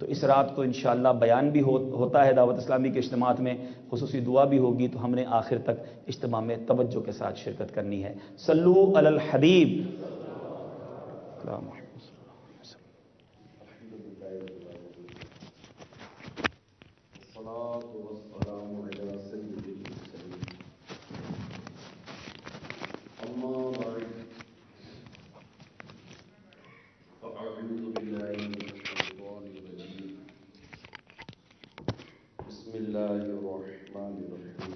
تو اس رات کو انشاءاللہ بیان بھی ہوتا ہے دعوت اسلامی کے اجتماعات میں، خصوصی دعا بھی ہوگی، تو ہم نے آخر تک اجتماع میں توجہ کے ساتھ شرکت کرنی ہے۔ صلو علی الحبیب۔ بسم اللہ الرحمن الرحیم۔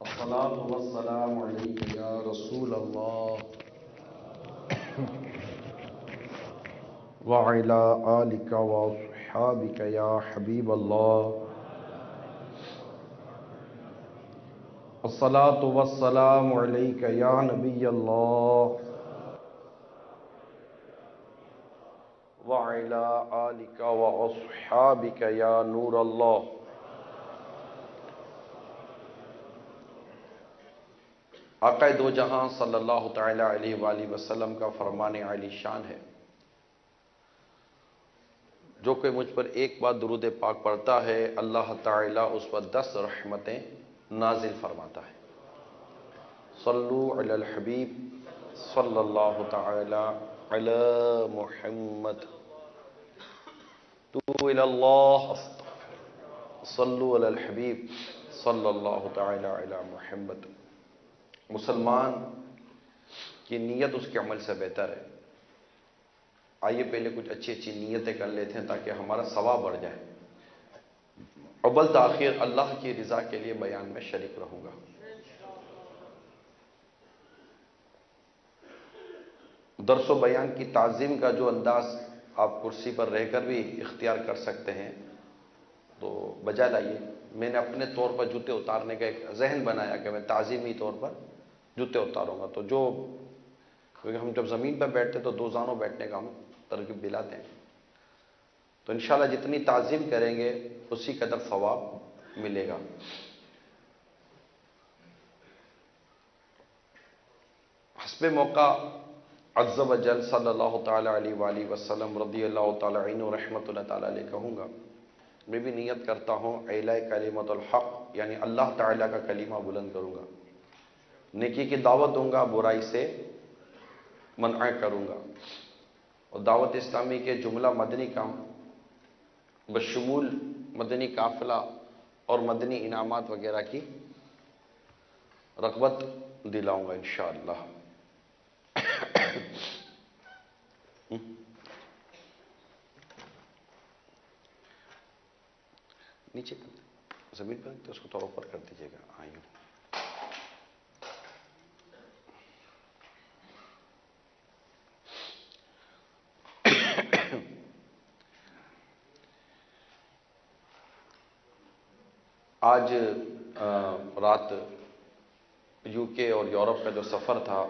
الصلاة والسلام علیک یا رسول اللہ وعلی آلک واصحابک یا حبیب اللہ۔ الصلاة والسلام علیک یا نبی اللہ وعلی آلک واصحابک یا نور اللہ۔ آقا دو جہاں صلی اللہ تعالی علیہ وآلہ وسلم کا فرمان عالی شان ہے، جو کہ مجھ پر ایک بار درود پاک پڑھتا ہے اللہ تعالیٰ اس پر 10 رحمتیں نازل فرماتا ہے۔ صلو علی الحبیب صلی اللہ تعالی علی محمد تو الی اللہ۔ صلو علی الحبیب صلی اللہ تعالی علی محمد۔ مسلمان کی نیت اس کے عمل سے بہتر ہے۔ آئیے پہلے کچھ اچھی اچھی نیتیں کر لیتے ہیں تاکہ ہمارا ثواب بڑھ جائے۔ اول تاخیر اللہ کی رضا کے لیے بیان میں شریک رہوں گا۔ درس و بیان کی تعظیم کا جو انداز آپ کرسی پر رہ کر بھی اختیار کر سکتے ہیں تو بجا لائیے۔ میں نے اپنے طور پر جوتے اتارنے کا ایک ذہن بنایا کہ میں تعظیمی طور پر جوتے اتاروں گا، تو جو کیونکہ ہم جب زمین پر بیٹھتے تو دو زانوں بیٹھنے کا ہم ترغیب دلاتے ہیں، تو انشاءاللہ جتنی تعظیم کریں گے اسی قدر ثواب ملے گا۔ حسب موقع عز و جل صلی اللہ تعالی علیہ وآلہ وسلم رضی اللہ تعالی عنہ رحمۃ اللہ تعالی علیہ کہوں گا۔ میں بھی نیت کرتا ہوں اعلاء کلمۃ الحق، یعنی اللہ تعالیٰ کا کلمہ بلند کروں گا، نیکی کی دعوت دوں گا، برائی سے منع کروں گا، اور دعوت اسلامی کے جملہ مدنی کام بشمول مدنی قافلہ اور مدنی انعامات وغیرہ کی رغبت دلاؤں گا انشاءاللہ۔ نیچے زمین پر تو اس کو تھوڑا اوپر کر دیجیے گا۔ آئیے آج رات یو کے اور یورپ کا جو سفر تھا،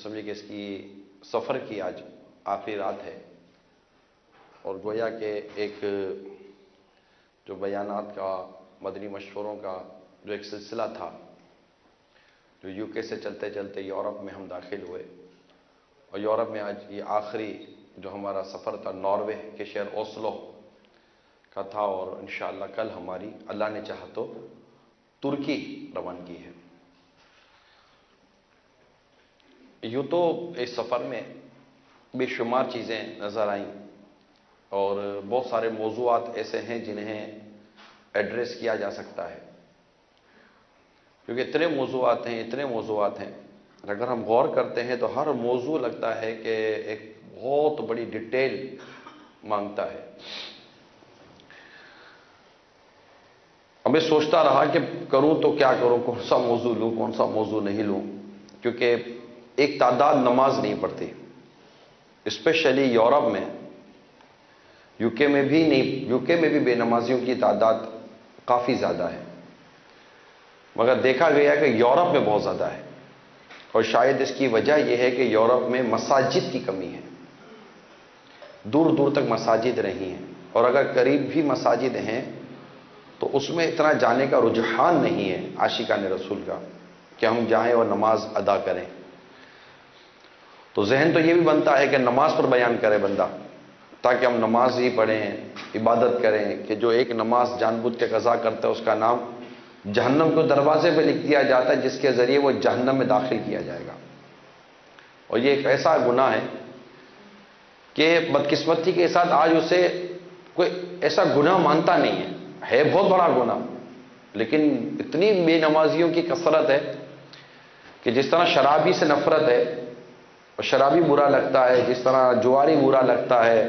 سمجھے کہ اس کی سفر کی آج آخری رات ہے، اور گویا کہ ایک جو بیانات کا مدنی مشوروں کا جو ایک سلسلہ تھا، جو یو کے سے چلتے چلتے یورپ میں ہم داخل ہوئے، اور یورپ میں آج یہ آخری جو ہمارا سفر تھا ناروے کے شہر اوسلو کا تھا، اور انشاءاللہ کل ہماری اللہ نے چاہا تو ترکی روانگی ہے۔ یوں تو اس سفر میں بے شمار چیزیں نظر آئیں، اور بہت سارے موضوعات ایسے ہیں جنہیں ایڈریس کیا جا سکتا ہے، کیونکہ اتنے موضوعات ہیں، اگر ہم غور کرتے ہیں تو ہر موضوع لگتا ہے کہ ایک بہت بڑی ڈیٹیل مانگتا ہے۔ اب میں سوچتا رہا کہ کروں تو کیا کروں، کون سا موضوع لوں، کون سا موضوع نہیں لوں، کیونکہ ایک تعداد نماز نہیں پڑھتی، اسپیشلی یورپ میں، یو کے میں بھی بے نمازیوں کی تعداد کافی زیادہ ہے، مگر دیکھا گیا کہ یورپ میں بہت زیادہ ہے، اور شاید اس کی وجہ یہ ہے کہ یورپ میں مساجد کی کمی ہے، دور دور تک مساجد رہی ہیں، اور اگر قریب بھی مساجد ہیں تو اس میں اتنا جانے کا رجحان نہیں ہے عاشقان رسول کا کہ ہم جائیں اور نماز ادا کریں۔ تو ذہن تو یہ بھی بنتا ہے کہ نماز پر بیان کرے بندہ، تاکہ ہم نماز ہی پڑھیں، عبادت کریں، کہ جو ایک نماز جان بوجھ کے قضا کرتا ہے اس کا نام جہنم کے دروازے پہ لکھ دیا جاتا ہے، جس کے ذریعے وہ جہنم میں داخل کیا جائے گا۔ اور یہ ایک ایسا گناہ ہے کہ بدقسمتی کے ساتھ آج اسے کوئی ایسا گناہ مانتا نہیں ہے بہت بڑا گناہ، لیکن اتنی بے نمازیوں کی کثرت ہے کہ جس طرح شرابی سے نفرت ہے اور شرابی برا لگتا ہے، جس طرح جواری برا لگتا ہے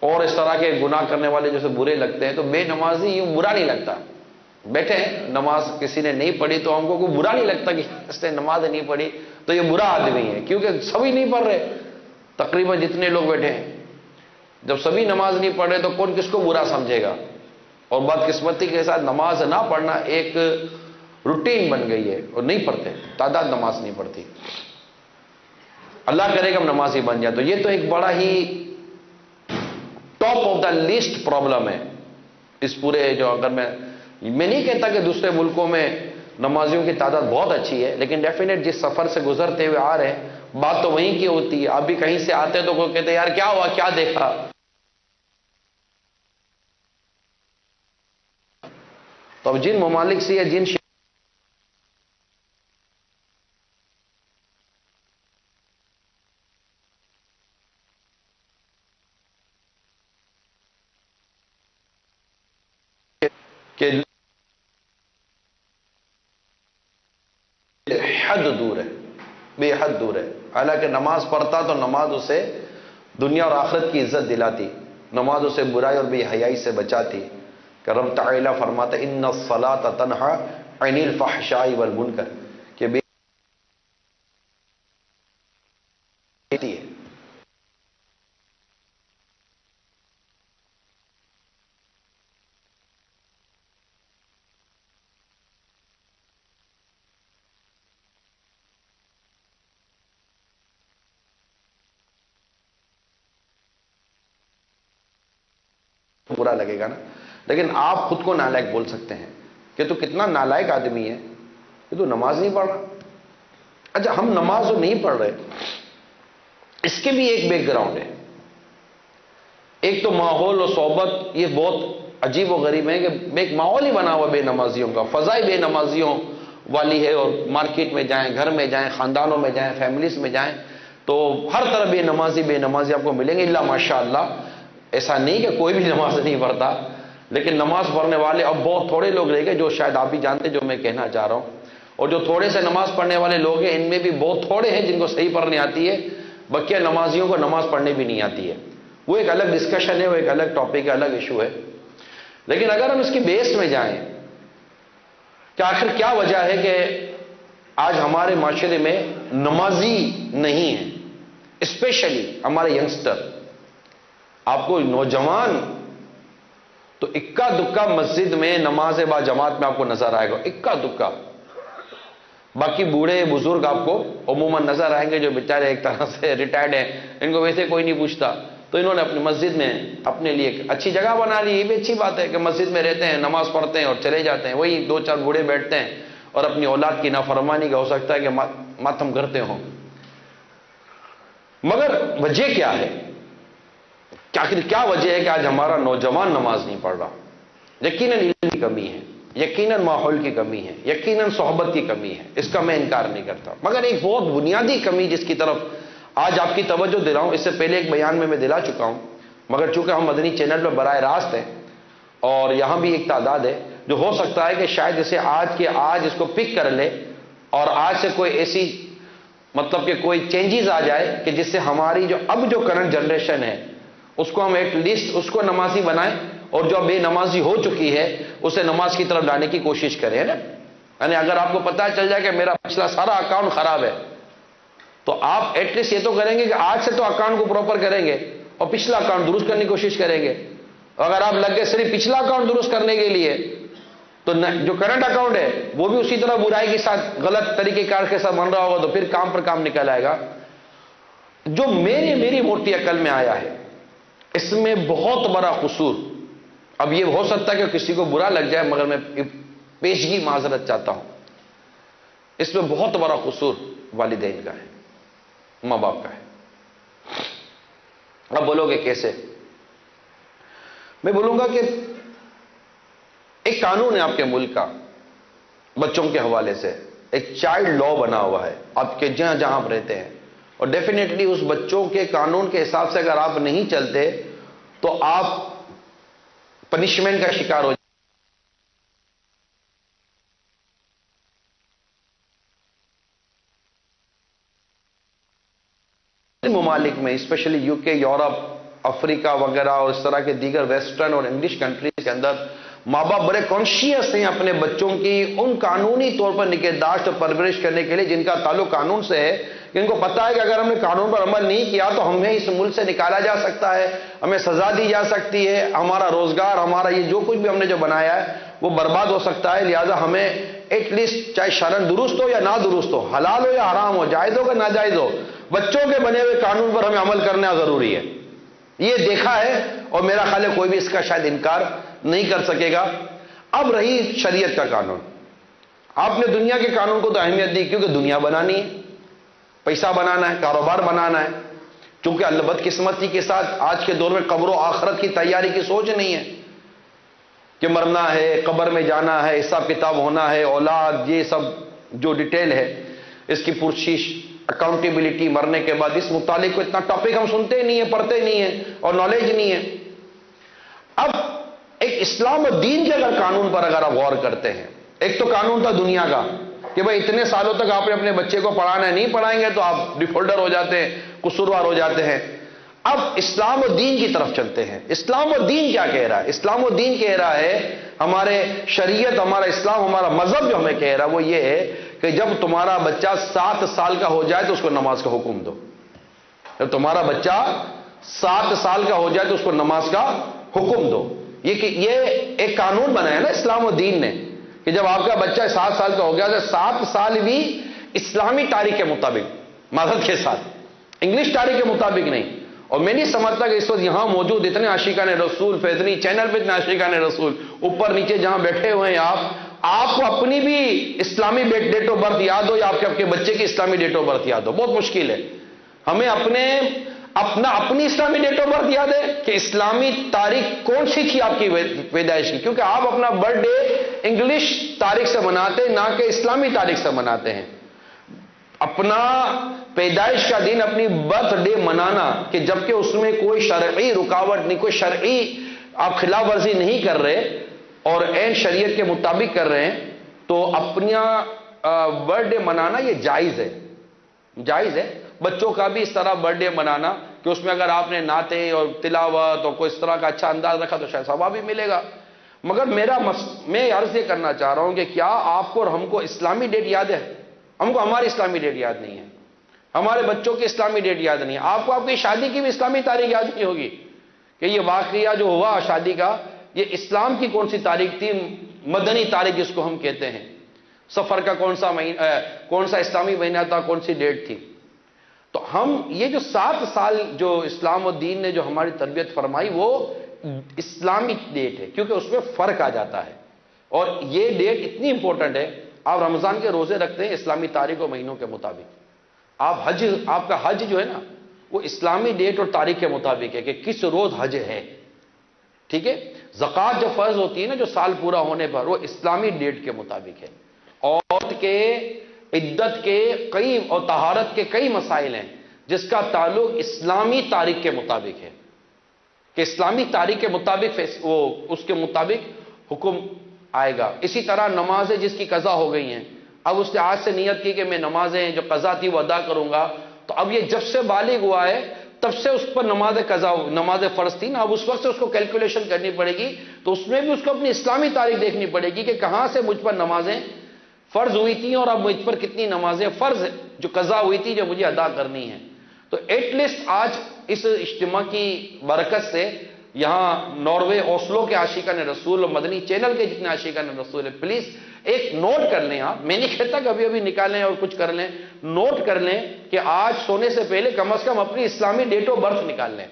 اور اس طرح کے گناہ کرنے والے جیسے برے لگتے ہیں، تو بے نمازی یوں برا نہیں لگتا۔ بیٹھے ہیں، نماز کسی نے نہیں پڑھی تو ہم کو کوئی برا نہیں لگتا کہ اس نے نماز نہیں پڑھی تو یہ برا آدمی ہے، کیونکہ سبھی نہیں پڑھ رہے، تقریباً جتنے لوگ بیٹھے ہیں جب سبھی نماز نہیں پڑھ رہے تو کون کس کو برا سمجھے گا؟ اور بدقسمتی کے ساتھ نماز نہ پڑھنا ایک روٹین بن گئی ہے اور نہیں پڑھتے، تعداد نماز نہیں پڑھتی۔ اللہ کرے کہ ہم نمازی بن جائیں، تو یہ تو ایک بڑا ہی top of the list problem ہے اس پورے جو، اگر میں نہیں کہتا کہ دوسرے ملکوں میں نمازیوں کی تعداد بہت اچھی ہے، لیکن ڈیفینیٹ جس سفر سے گزرتے ہوئے آ رہے ہیں بات تو وہیں کی ہوتی ہے۔ آپ بھی کہیں سے آتے تو کوئی کہتے ہیں یار کیا ہوا، کیا دیکھا؟ تو اب جن ممالک سے یا جن کہ حد دور ہے، بے حد دور ہے، حالانکہ نماز پڑھتا تو نماز اسے دنیا اور آخرت کی عزت دلاتی، نماز اسے برائی اور بے حیائی سے بچاتی، کہ رب تعالی فرماتا ہے ان الصلاۃ تنہی عن الفحشاء والمنکر، کہ بے ہے۔ برا لگے گا نا، لیکن آپ خود کو نالائق بول سکتے ہیں کہ تو کتنا نالائق آدمی ہے کہ تو نماز نہیں پڑھ رہا۔ اچھا، ہم نماز تو نہیں پڑھ رہے، اس کے بھی ایک بیک گراؤنڈ ہے۔ ایک تو ماحول اور صحبت یہ بہت عجیب و غریب ہے کہ ایک ماحول ہی بنا ہوا بے نمازیوں کا، فضائی بے نمازیوں والی ہے، اور مارکیٹ میں جائیں، گھر میں جائیں، خاندانوں میں جائیں، فیملیز میں جائیں تو ہر طرح بے نمازی آپ کو ملیں گے، الا ماشاء اللہ۔ ایسا نہیں کہ کوئی بھی نماز نہیں پڑھتا، لیکن نماز پڑھنے والے اب بہت تھوڑے لوگ رہ گئے، جو شاید آپ بھی جانتے جو میں کہنا چاہ رہا ہوں۔ اور جو تھوڑے سے نماز پڑھنے والے لوگ ہیں ان میں بھی بہت تھوڑے ہیں جن کو صحیح پڑھنے آتی ہے، بقیہ نمازیوں کو نماز پڑھنے بھی نہیں آتی ہے۔ وہ ایک الگ ڈسکشن ہے، وہ ایک الگ ٹاپک ہے، الگ ایشو ہے۔ لیکن اگر ہم اس کی بیس میں جائیں کہ آخر کیا وجہ ہے کہ آج ہمارے معاشرے میں نمازی نہیں ہیں، اسپیشلی ہمارے ینگسٹر، آپ کو نوجوان تو اکا دکا مسجد میں نماز با جماعت میں آپ کو نظر آئے گا، اکا دکا۔ باقی بوڑھے بزرگ آپ کو عموماً نظر آئیں گے جو بیچارے ایک طرح سے ریٹائرڈ ہیں، ان کو ویسے کوئی نہیں پوچھتا، تو انہوں نے اپنی مسجد میں اپنے لیے ایک اچھی جگہ بنا لی۔ یہ بھی اچھی بات ہے کہ مسجد میں رہتے ہیں، نماز پڑھتے ہیں اور چلے جاتے ہیں، وہی دو چار بوڑھے بیٹھتے ہیں اور اپنی اولاد کی نافرمانی کا ہو سکتا ہے کہ ماتم کرتے ہوں۔ مگر وجہ کیا ہے؟ آخر کیا وجہ ہے کہ آج ہمارا نوجوان نماز نہیں پڑھ رہا؟ یقیناً علم کی کمی ہے، یقیناً ماحول کی کمی ہے، یقیناً صحبت کی کمی ہے، اس کا میں انکار نہیں کرتا، مگر ایک بہت بنیادی کمی جس کی طرف آج آپ کی توجہ دے رہا ہوں، اس سے پہلے ایک بیان میں دلا چکا ہوں، مگر چونکہ ہم مدنی چینل پر براہ راست ہیں اور یہاں بھی ایک تعداد ہے جو ہو سکتا ہے کہ شاید اسے آج اس کو پک کر لے اور آج سے کوئی ایسی مطلب کہ کوئی چینجز آ جائے کہ جس سے ہماری اب جو کرنٹ جنریشن ہے اس کو ہم ایٹ لیسٹ اس کو نمازی بنائیں، اور جو بے نمازی ہو چکی ہے اسے نماز کی طرف لانے کی کوشش کریں، ہے نا؟ یعنی اگر آپ کو پتہ چل جائے کہ میرا پچھلا سارا اکاؤنٹ خراب ہے تو آپ ایٹ لیسٹ یہ تو کریں گے کہ آج سے تو اکاؤنٹ کو پراپر کریں گے اور پچھلا اکاؤنٹ درست کرنے کی کوشش کریں گے۔ اگر آپ لگ گئے صرف پچھلا اکاؤنٹ درست کرنے کے لیے تو جو کرنٹ اکاؤنٹ ہے وہ بھی اسی طرح برائی کے ساتھ غلط طریقے کار کے ساتھ بن رہا ہوگا، تو پھر کام پر کام نکل آئے گا۔ جو میری موٹی عقل میں آیا ہے اس میں بہت بڑا قصور، اب یہ ہو سکتا ہے کہ کسی کو برا لگ جائے مگر میں پیشگی معذرت چاہتا ہوں، اس میں بہت بڑا قصور والدین کا ہے، ماں باپ کا ہے۔ اب بولو گے کیسے؟ میں بولوں گا کہ ایک قانون ہے آپ کے ملک کا بچوں کے حوالے سے، ایک چائلڈ لا بنا ہوا ہے آپ کے جہاں جہاں آپ رہتے ہیں، اور ڈیفینیٹلی اس بچوں کے قانون کے حساب سے اگر آپ نہیں چلتے تو آپ پنشمنٹ کا شکار ہو ممالک میں، اسپیشلی یو کے، یورپ، افریقہ وغیرہ اور اس طرح کے دیگر ویسٹرن اور انگلش کنٹریز کے اندر ماں باپ بڑے کانشیس ہیں اپنے بچوں کی ان قانونی طور پر نگہداشت اور پرورش کرنے کے لیے جن کا تعلق قانون سے ہے، کہ ان کو پتا ہے کہ اگر ہم نے قانون پر عمل نہیں کیا تو ہمیں اس ملک سے نکالا جا سکتا ہے، ہمیں سزا دی جا سکتی ہے، ہمارا روزگار، ہمارا یہ جو کچھ بھی ہم نے جو بنایا ہے وہ برباد ہو سکتا ہے، لہذا ہمیں ایٹ لیسٹ چاہے شرعن درست ہو یا نہ درست ہو، حلال ہو یا حرام ہو، جائز ہو یا ناجائز ہو، بچوں کے بنے ہوئے قانون پر ہمیں عمل کرنا ضروری ہے۔ یہ دیکھا ہے اور میرا خیال ہے کوئی بھی اس کا شاید انکار نہیں کر سکے گا۔ اب رہی شریعت کا قانون، آپ نے دنیا کے قانون کو تو اہمیت دی کیونکہ دنیا بنانی ہے، پیسہ بنانا ہے، کاروبار بنانا ہے، چونکہ اللہ بدقسمتی کے ساتھ آج کے دور میں قبر و آخرت کی تیاری کی سوچ نہیں ہے کہ مرنا ہے، قبر میں جانا ہے، حساب کتاب ہونا ہے، اولاد، یہ سب جو ڈیٹیل ہے اس کی پرچیش، اکاؤنٹیبلٹی، مرنے کے بعد اس متعلق اتنا ٹاپک ہم سنتے نہیں ہیں، پڑھتے نہیں ہیں اور نالج نہیں ہے۔ اب ایک اسلام و دین کے اگر قانون پر اگر آپ غور کرتے ہیں، ایک تو قانون تھا دنیا کا کہ بھئی اتنے سالوں تک آپ نے اپنے بچے کو پڑھانا ہے، نہیں پڑھائیں گے تو آپ ڈیفالٹر ہو جاتے ہیں، قصوروار ہو جاتے ہیں۔ اب اسلام و دین کی طرف چلتے ہیں۔ اسلام و دین کیا کہہ رہا ہے؟ اسلام و دین کہہ رہا ہے، ہمارے شریعت، ہمارا اسلام، ہمارا مذہب جو ہمیں کہہ رہا ہے وہ یہ ہے کہ جب تمہارا بچہ 7 سال کا ہو جائے تو اس کو نماز کا حکم دو۔ جب تمہارا بچہ 7 سال کا ہو جائے تو اس کو نماز کا حکم دو۔ یہ ایک قانون بنایا نا اسلام و دین نے کہ جب آپ کا بچہ 7 سال کا ہو گیا تو 7 سال بھی اسلامی تاریخ کے مطابق، معذرت کے ساتھ انگلش تاریخ کے مطابق نہیں۔ اور میں نہیں سمجھتا کہ اس وقت یہاں موجود اتنے عاشقان رسول، فیضنی چینل پہ اتنے عاشقان رسول، اوپر نیچے جہاں بیٹھے ہوئے ہیں آپ کو اپنی بھی اسلامی ڈیٹ آف برتھ یاد ہو یا آپ کے بچے کی اسلامی ڈیٹ آف برتھ یاد ہو، بہت مشکل ہے۔ ہمیں اپنی اسلامی ڈیٹ آف برتھ یاد ہے کہ اسلامی تاریخ کون سی تھی آپ کی پیدائش کی، کیونکہ آپ اپنا برتھ ڈے انگلش تاریخ سے مناتے نہ کہ اسلامی تاریخ سے مناتے ہیں۔ اپنا پیدائش کا دن، اپنی برتھ ڈے منانا کہ جبکہ اس میں کوئی شرعی رکاوٹ نہیں، کوئی شرعی آپ خلاف ورزی نہیں کر رہے اور عین شریعت کے مطابق کر رہے ہیں، تو اپنا برتھ ڈے منانا یہ جائز ہے، جائز ہے۔ بچوں کا بھی اس طرح برتھ ڈے منانا کہ اس میں اگر آپ نے نعتیں اور تلاوت اور کوئی اس طرح کا اچھا انداز رکھا تو شاید ثواب بھی ملے گا۔ مگر میں عرض یہ کرنا چاہ رہا ہوں کہ کیا آپ کو اور ہم کو اسلامی ڈیٹ یاد ہے؟ ہم کو ہماری اسلامی ڈیٹ یاد نہیں ہے، ہمارے بچوں کی اسلامی ڈیٹ یاد نہیں ہے۔ آپ کو آپ کی شادی کی بھی اسلامی تاریخ یاد نہیں ہوگی کہ یہ واقعہ جو ہوا شادی کا یہ اسلام کی کون سی تاریخ تھی، مدنی تاریخ جس کو ہم کہتے ہیں، سفر کا کون سا اسلامی مہینہ تھا، کون سی ڈیٹ تھی۔ تو ہم یہ جو 7 سال جو اسلام و دین نے جو ہماری تربیت فرمائی وہ اسلامی ڈیٹ ہے، کیونکہ اس میں فرق آ جاتا ہے اور یہ ڈیٹ اتنی امپورٹنٹ ہے۔ آپ رمضان کے روزے رکھتے ہیں اسلامی تاریخ و مہینوں کے مطابق، آپ کا حج جو ہے نا وہ اسلامی ڈیٹ اور تاریخ کے مطابق ہے کہ کس روز حج ہے، ٹھیک ہے۔ زکوٰۃ جو فرض ہوتی ہے نا جو سال پورا ہونے پر، وہ اسلامی ڈیٹ کے مطابق ہے۔ عورت کے عدت کے کئی اور طہارت کے کئی مسائل ہیں جس کا تعلق اسلامی تاریخ کے مطابق ہے کہ اسلامی تاریخ کے مطابق وہ اس کے مطابق حکم آئے گا۔ اسی طرح نمازیں جس کی قضا ہو گئی ہیں، اب اس نے آج سے نیت کی کہ میں نمازیں جو قضا تھی وہ ادا کروں گا، تو اب یہ جب سے بالغ ہوا ہے تب سے اس پر نماز فرض تھی نا، اب اس وقت سے اس کو کیلکولیشن کرنی پڑے گی، تو اس میں بھی اس کو اپنی اسلامی تاریخ دیکھنی پڑے گی کہ کہاں سے مجھ پر نمازیں فرض ہوئی تھیں اور اب مجھ پر کتنی نمازیں فرض جو قضا ہوئی تھی جو مجھے ادا کرنی ہے۔ تو ایٹ لیسٹ آج اس اجتماع کی برکت سے یہاں ناروے اوسلو کے عاشقان رسول اور مدنی چینل کے جتنے عاشقان رسول ہیں، پلیز ایک نوٹ کر لیں۔ آپ، میں نہیں کہتا کہ ابھی نکالیں اور کچھ کر لیں، نوٹ کر لیں کہ آج سونے سے پہلے کم از کم اپنی اسلامی ڈیٹ آف برتھ نکال لیں۔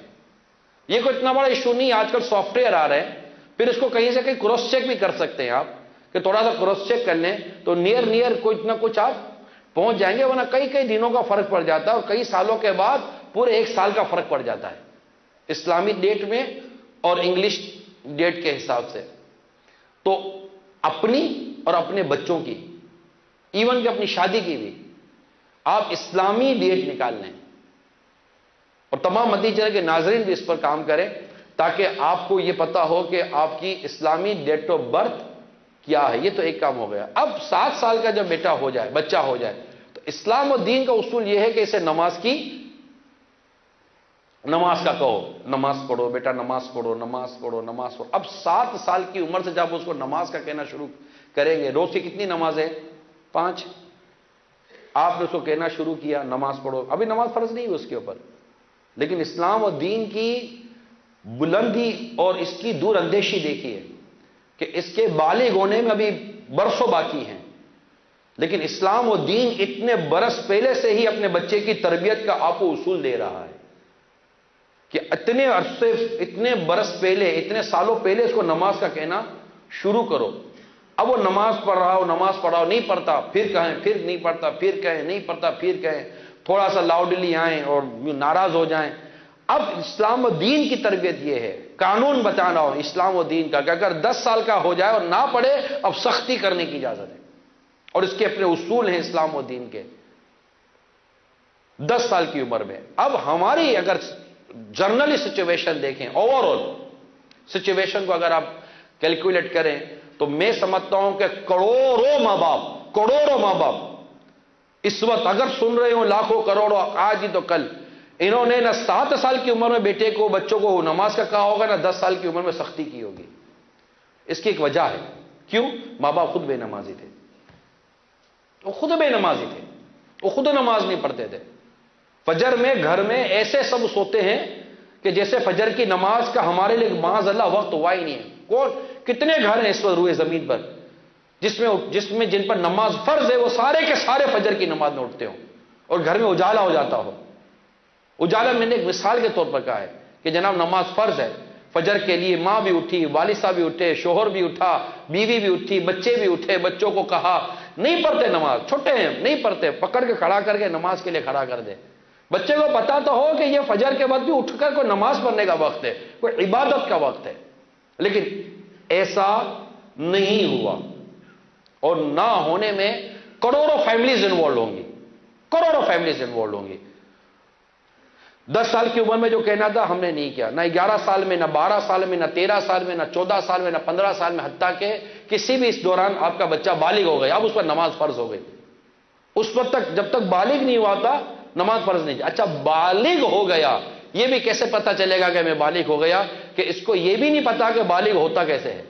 یہ کوئی اتنا بڑا ایشو نہیں، آج کل سافٹ ویئر آ رہے ہیں، پھر اس کو کہیں سے کہیں کراس چیک بھی کر سکتے ہیں آپ کہ تھوڑا سا کراس چیک کر لیں تو نیئر کوئی اتنا کچھ آپ پہنچ جائیں گے، ورنہ کئی دنوں کا فرق پڑ جاتا ہے اور کئی سالوں کے بعد پورے 1 سال کا فرق پڑ جاتا ہے۔ اسلامی ڈیٹ میں اور انگلش ڈیٹ کے حساب سے. تو اپنی اور اپنے بچوں کی، ایون کہ اپنی شادی کی بھی آپ اسلامی ڈیٹ نکال لیں، اور تمام مدنی چینل کے ناظرین بھی اس پر کام کریں تاکہ آپ کو یہ پتا ہو کہ آپ کی اسلامی ڈیٹ آف برتھ کیا ہے. یہ تو ایک کام ہو گیا. اب 7 سال کا جب بیٹا ہو جائے، بچہ ہو جائے، تو اسلام اور دین کا اصول یہ ہے کہ اسے نماز کا کہو، نماز پڑھو بیٹا، نماز پڑھو، نماز پڑھو، نماز پڑھو. اب 7 سال کی عمر سے جب اس کو نماز کا کہنا شروع کریں گے، روز کی کتنی نمازیں؟ 5. آپ نے اس کو کہنا شروع کیا نماز پڑھو. ابھی نماز فرض نہیں ہے اس کے اوپر، لیکن اسلام اور دین کی بلندی اور اس کی دور اندیشی دیکھیے کہ اس کے بالغ ہونے میں ابھی برسوں باقی ہیں، لیکن اسلام و دین اتنے برس پہلے سے ہی اپنے بچے کی تربیت کا آپ کو اصول دے رہا ہے کہ اتنے عرصے، اتنے برس پہلے، اتنے سالوں پہلے اس کو نماز کا کہنا شروع کرو. اب وہ نماز پڑھ رہا ہو، نماز پڑھاؤ، نہیں پڑھتا پھر کہیں، پھر نہیں پڑھتا پھر کہیں، نہیں پڑھتا پھر کہیں، تھوڑا سا لاؤڈلی آئیں اور ناراض ہو جائیں. اب اسلام و دین کی تربیت یہ ہے، قانون بتانا ہو اسلام و دین کا کہ اگر 10 سال کا ہو جائے اور نہ پڑھے، اب سختی کرنے کی اجازت ہے، اور اس کے اپنے اصول ہیں اسلام و دین کے. 10 سال کی عمر میں اب ہماری اگر جنرلی سچویشن دیکھیں، اوور آل سچویشن کو اگر آپ کیلکولیٹ کریں تو میں سمجھتا ہوں کہ کروڑوں ماں باپ اس وقت اگر سن رہے ہوں، لاکھوں کروڑوں، آج ہی تو کل انہوں نے نہ 7 سال کی عمر میں بیٹے کو، بچوں کو نماز کا کہا ہوگا، نہ 10 سال کی عمر میں سختی کی ہوگی. اس کی ایک وجہ ہے. کیوں؟ ماں باپ خود بے نمازی تھے، وہ خود بے نمازی تھے، وہ خود نماز نہیں پڑھتے تھے. فجر میں گھر میں ایسے سب سوتے ہیں کہ جیسے فجر کی نماز کا ہمارے لیے معاذ اللہ وقت ہوا ہی نہیں ہے. کتنے گھر ہیں اس وقت روئے زمین پر جس میں جن پر نماز فرض ہے، وہ سارے کے سارے فجر کی نماز میں اٹھتے ہوں اور گھر میں اجالا ہو جاتا ہو. اجالا میں نے ایک مثال کے طور پر کہا ہے کہ جناب نماز فرض ہے، فجر کے لیے ماں بھی اٹھی، والد صاحب بھی اٹھے، شوہر بھی اٹھا، بیوی بھی اٹھی، بچے بھی اٹھے، بچوں کو کہا نہیں پڑھتے نماز، چھوٹے ہیں نہیں پڑھتے، پکڑ کے کھڑا کر کے نماز کے لیے کھڑا کر دے. بچے کو پتا تو ہو کہ یہ فجر کے بعد بھی اٹھ کر کوئی نماز پڑھنے کا وقت ہے، کوئی عبادت کا وقت ہے، لیکن ایسا نہیں ہوا. اور نہ ہونے میں کروڑوں فیملیز انوالو ہوں گی، کروڑوں فیملیز انوالو ہوں گی. 10 سال کی عمر میں جو کہنا تھا ہم نے نہیں کیا، نہ 11 سال میں، نہ 12 سال میں، نہ 13 سال میں، نہ 14 سال میں، نہ 15 سال میں، حتیٰ کہ کسی بھی اس دوران آپ کا بچہ بالغ ہو گیا، اب اس پر نماز فرض ہو گئی. اس وقت تک جب تک بالغ نہیں ہوا تھا نماز فرض نہیں. اچھا بالغ ہو گیا، یہ بھی کیسے پتا چلے گا کہ میں بالغ ہو گیا؟ کہ اس کو یہ بھی نہیں پتا کہ بالغ ہوتا کیسے ہے،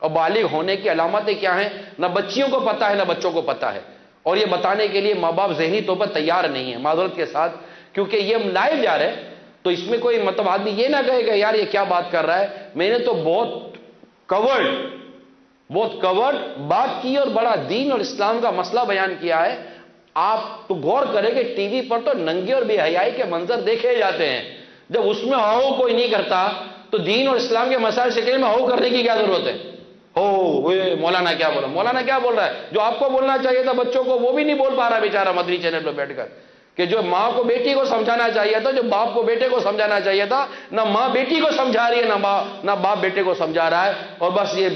اور بالغ ہونے کی علامتیں کیا ہیں، نہ بچیوں کو پتا ہے نہ بچوں کو پتا ہے. اور یہ بتانے کے لیے ماں باپ ذہنی طور پر تیار نہیں ہے، معذرت کے ساتھ، کیونکہ یہ ہم لائیو جا رہے ہیں. تو اس میں کوئی مطلب آدمی یہ نہ کہے گا یار یہ کیا بات کر رہا ہے. میں نے تو بہت کورڈ بات کی اور بڑا دین اور اسلام کا مسئلہ بیان کیا ہے. آپ تو غور کریں کہ ٹی وی پر تو ننگے اور بے حیائی کے منظر دیکھے جاتے ہیں، جب اس میں ہو کوئی نہیں کرتا تو دین اور اسلام کے مسائل شکل میں ہو کرنے کی کیا ضرورت ہے؟ مولانا کیا بولا، مولانا کیا بول رہا ہے؟ جو آپ کو بولنا چاہیے تھا بچوں کو وہ بھی نہیں بول پا رہا بیچارہ مدنی چینل پہ بیٹھ کر، کہ جو ماں کو بیٹی کو سمجھانا چاہیے تھا، جو باپ کو بیٹے کو سمجھانا چاہیے تھا، نہ ماں بیٹی کو سمجھا رہی ہے نہ باپ بیٹے کو سمجھا رہا ہے. اور بس یہ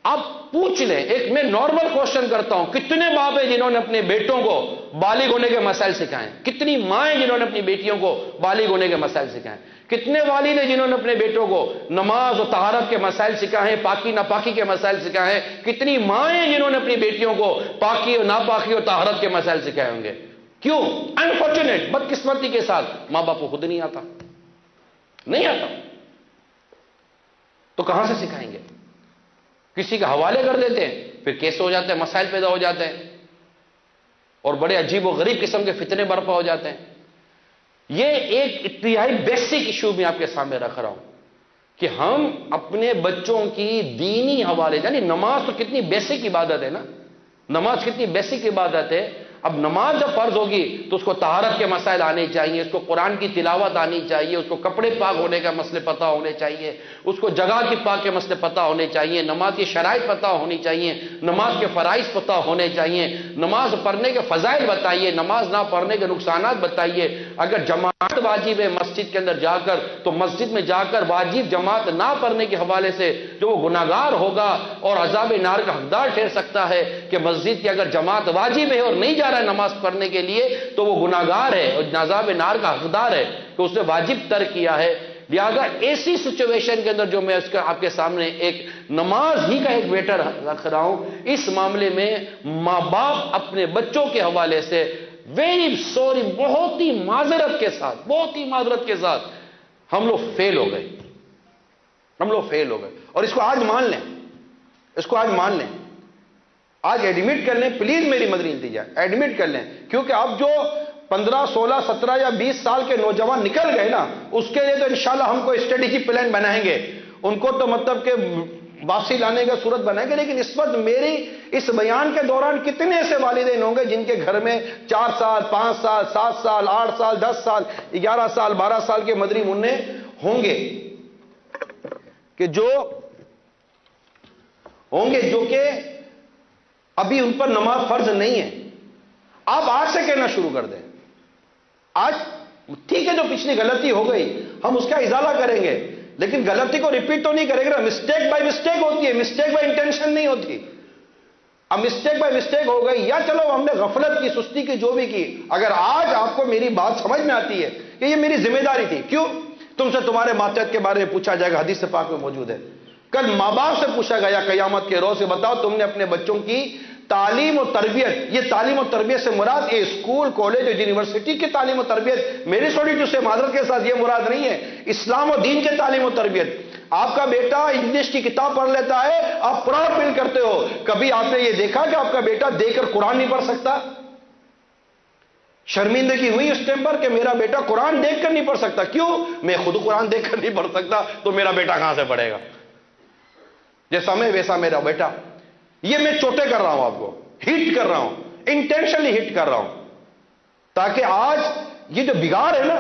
آپ پوچھ لیں، ایک میں نارمل کوشچن کرتا ہوں، کتنے باپ ہیں جنہوں نے اپنے بیٹوں کو بالغ ہونے کے مسائل سکھائے؟ کتنی مائیں جنہوں نے اپنی بیٹیوں کو بالغ ہونے کے مسائل سکھائے؟ کتنے والد ہیں جنہوں نے اپنے بیٹوں کو نماز و طہارت کے مسائل سکھائے ہیں، پاکی ناپاکی کے مسائل سکھائے ہیں؟ کتنی مائیں ہیں جنہوں نے اپنی بیٹیوں کو پاکی اور ناپاکی اور طہارت کے مسائل سکھائے ہوں گے؟ کیوں؟ انفارچونیٹ، بدقسمتی کے ساتھ ماں باپ کو خود نہیں آتا، نہیں آتا تو کہاں سے سکھائیں گے؟ کسی کے حوالے کر دیتے ہیں، پھر کیس ہو جاتے ہیں، مسائل پیدا ہو جاتے ہیں اور بڑے عجیب و غریب قسم کے فتنے برپا ہو جاتے ہیں. یہ ایک انتہائی بیسک ایشو میں آپ کے سامنے رکھ رہا ہوں کہ ہم اپنے بچوں کی دینی حوالے، یعنی نماز تو کتنی بیسک عبادت ہے نا، نماز کتنی بیسک عبادت ہے. اب نماز جب فرض ہوگی تو اس کو طہارت کے مسائل آنے چاہیے، اس کو قرآن کی تلاوت آنی چاہیے، اس کو کپڑے پاک ہونے کا مسئلے پتہ ہونے چاہیے، اس کو جگہ کی پاک کے مسئلے پتہ ہونے چاہیے، نماز کی شرائط پتہ ہونی چاہیے، نماز کے فرائض پتہ ہونے چاہیے، نماز پڑھنے کے فضائل بتائیے، نماز نہ پڑھنے کے نقصانات بتائیے. اگر جماعت واجب ہے، مسجد کے اندر جا کر تو مسجد میں جا کر واجب جماعت نہ پڑھنے کے حوالے سے جو وہ گناہگار ہوگا اور عذاب نار کا حقدار ٹھہر سکتا ہے کہ مسجد کی اگر جماعت واجب ہے اور نہیں جا رہا ہے نماز پڑھنے کے لیے تو وہ گناہگار ہے اور عذاب نار کا حقدار ہے کہ اس نے واجب ترک کیا ہے. لہذا ایسی سچویشن کے اندر جو میں اس کا آپ کے سامنے ایک نماز ہی کا ایک میٹر رکھ رہا ہوں, اس معاملے میں ماں باپ اپنے بچوں کے حوالے سے ویری سوری, بہت ہی معذرت کے ساتھ ہم لوگ فیل ہو گئے, اور اس کو آج مان لیں, آج ایڈمٹ کر لیں, پلیز میری مدنی التجا ایڈمٹ کر لیں, کیونکہ اب جو 15 16 17 یا 20 سال کے نوجوان نکل گئے نا, اس کے لیے تو انشاءاللہ ہم کو اسٹریٹجی پلان بنائیں گے, ان کو تو مطلب کہ واپسی لانے کا صورت بنائیں گے. لیکن اس وقت میری اس بیان کے دوران کتنے ایسے والدین ہوں گے جن کے گھر میں 4 سال 5 سال 7 سال 8 سال 10 سال 11 سال 12 سال کے مدنی منع ہوں گے جو کہ ابھی ان پر نماز فرض نہیں ہے. آپ آج سے کہنا شروع کر دیں, آج ٹھیک ہے جو پچھلی غلطی ہو گئی ہم اس کا ازالہ کریں گے, لیکن غلطی کو ریپیٹ تو نہیں کریں گے نا. مسٹیک بائی مسٹیک ہوتی ہے, مسٹیک بائی انٹینشن نہیں ہوتی. اب مسٹیک بائی مسٹیک ہو گئی, یا چلو ہم نے غفلت کی, سستی کی, جو بھی کی, اگر آج آپ کو میری بات سمجھ میں آتی ہے کہ یہ میری ذمہ داری تھی. کیوں؟ تم سے تمہارے ماتحت کے بارے میں پوچھا جائے گا, حدیث پاک میں موجود ہے. کل ماں باپ سے پوچھا گیا قیامت کے روز سے, بتاؤ تم نے اپنے بچوں کی تعلیم و تربیت, یہ تعلیم و تربیت سے مراد یہ اسکول کالج اور یونیورسٹی کی تعلیم و تربیت, میری سٹوڈنٹ سے معذرت کے ساتھ یہ مراد نہیں ہے, اسلام و دین کے تعلیم و تربیت. آپ کا بیٹا انگلش کی کتاب پڑھ لیتا ہے, آپ پراؤڈ فیل کرتے ہو. کبھی آپ نے یہ دیکھا کہ آپ کا بیٹا دیکھ کر قرآن نہیں پڑھ سکتا؟ شرمندگی ہوئی اس ٹائم پر کہ میرا بیٹا قرآن دیکھ کر نہیں پڑھ سکتا. کیوں؟ میں خود قرآن دیکھ کر نہیں پڑھ سکتا تو میرا بیٹا کہاں سے پڑھے گا؟ جیسا میں ویسا میرا بیٹا. یہ میں چوٹے کر رہا ہوں, آپ کو ہٹ کر رہا ہوں, انٹینشنلی ہٹ کر رہا ہوں, تاکہ آج یہ جو بگاڑ ہے نا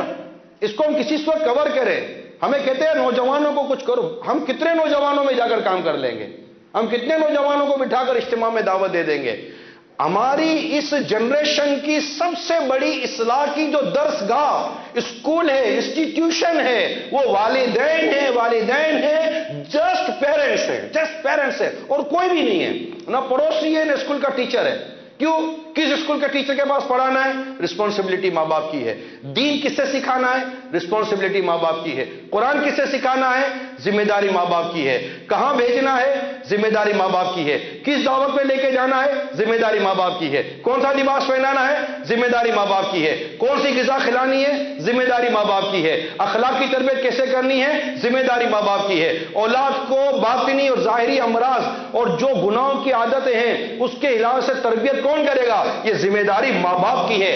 اس کو ہم کسی وقت کور کریں. ہمیں کہتے ہیں نوجوانوں کو کچھ کرو, ہم کتنے نوجوانوں میں جا کر کام کر لیں گے, ہم کتنے نوجوانوں کو بٹھا کر اجتماع میں دعوت دے دیں گے. ہماری اس جنریشن کی سب سے بڑی اصلاح کی جو درس گاہ اسکول ہے, انسٹیٹیوشن ہے, وہ والدین ہیں, جسٹ پیرنٹس ہے, اور کوئی بھی نہیں ہے. نہ پڑوسی ہے نہ اسکول کا ٹیچر ہے. کیوں؟ کس اسکول کے ٹیچر کے پاس پڑھانا ہے؟ رسپانسبلٹی ماں باپ کی ہے. دین کس سے سکھانا ہے؟ رسپانسبلٹی ماں باپ کی ہے. قرآن کس سے سکھانا ہے؟ ذمہ داری ماں باپ کی ہے. کہاں بھیجنا ہے؟ ذمہ داری ماں باپ کی ہے. کس دعوت میں لے کے جانا ہے؟ ذمہ داری ماں باپ کی ہے. کون سا لباس پہنانا ہے؟ ذمہ داری ماں باپ کی ہے. کون سی غذا کھلانی ہے؟ ذمہ داری ماں باپ کی ہے. اخلاق کی تربیت کیسے کرنی ہے؟ ذمہ داری ماں باپ کی ہے. اولاد کو باطنی اور ظاہری امراض اور جو گناہوں کی عادتیں ہیں اس کے علاوہ سے تربیت کون کرے گا؟ یہ ذمہ داری ماں باپ کی ہے.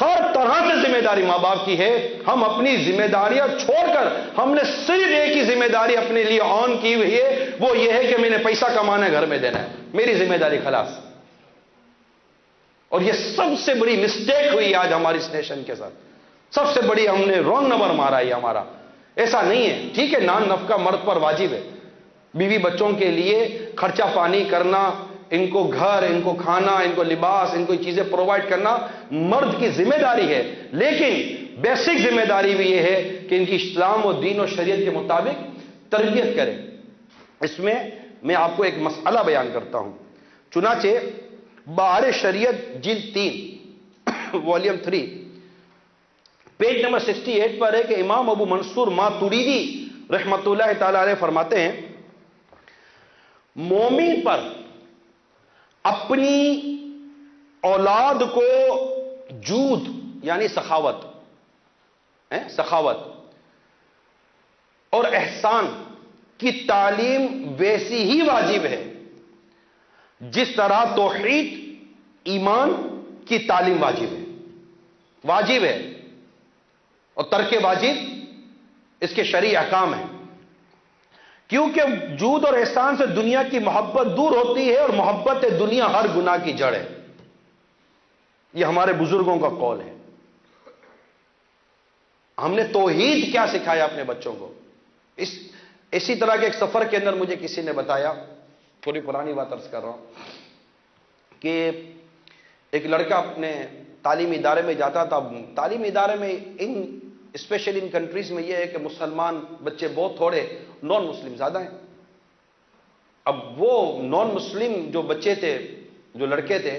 ہر طرح سے ذمہ داری ماں باپ کی ہے. ہم اپنی ذمہ داریاں چھوڑ کر ہم نے صرف ایک ہی ذمہ داری اپنے لیے آن کی ہوئی ہے, وہ یہ ہے کہ میں نے پیسہ کمانا ہے, گھر میں دینا ہے, میری ذمہ داری خلاص. اور یہ سب سے بڑی مسٹیک ہوئی آج ہماری اس نیشن کے ساتھ. سب سے بڑی ہم نے رونگ نمبر مارا ہے ہمارا. ایسا نہیں ہے. ٹھیک ہے نان نفقہ مرد پر واجب ہے, بیوی بچوں کے لیے خرچہ پانی کرنا, ان کو گھر, ان کو کھانا, ان کو لباس, ان کو چیزیں پرووائڈ کرنا مرد کی ذمہ داری ہے. لیکن بیسک ذمہ داری بھی یہ ہے کہ ان کی اسلام و دین و شریعت کے مطابق تربیت کریں. اس میں آپ کو ایک مسئلہ بیان کرتا ہوں. چنانچہ بہار شریعت جلد 3 والیوم 3 پیج نمبر 68 پر ہے کہ امام ابو منصور ماتریدی رحمت اللہ تعالی علیہ فرماتے ہیں, مومن پر اپنی اولاد کو جود یعنی سخاوت اور احسان کی تعلیم ویسی ہی واجب ہے جس طرح توحید ایمان کی تعلیم واجب ہے. اور ترک واجب اس کے شرعی احکام ہیں. کیونکہ جود اور احسان سے دنیا کی محبت دور ہوتی ہے, اور محبت دنیا ہر گناہ کی جڑ ہے. یہ ہمارے بزرگوں کا قول ہے. ہم نے توحید کیا سکھایا اپنے بچوں کو؟ اسی طرح کے ایک سفر کے اندر مجھے کسی نے بتایا, تھوڑی پرانی بات عرض کر رہا ہوں, کہ ایک لڑکا اپنے تعلیمی ادارے میں جاتا تھا. تعلیمی ادارے میں ان اسپیشلی ان کنٹریز میں یہ ہے کہ مسلمان بچے بہت تھوڑے، نان مسلم زیادہ ہیں. اب وہ نان مسلم جو بچے تھے، جو لڑکے تھے،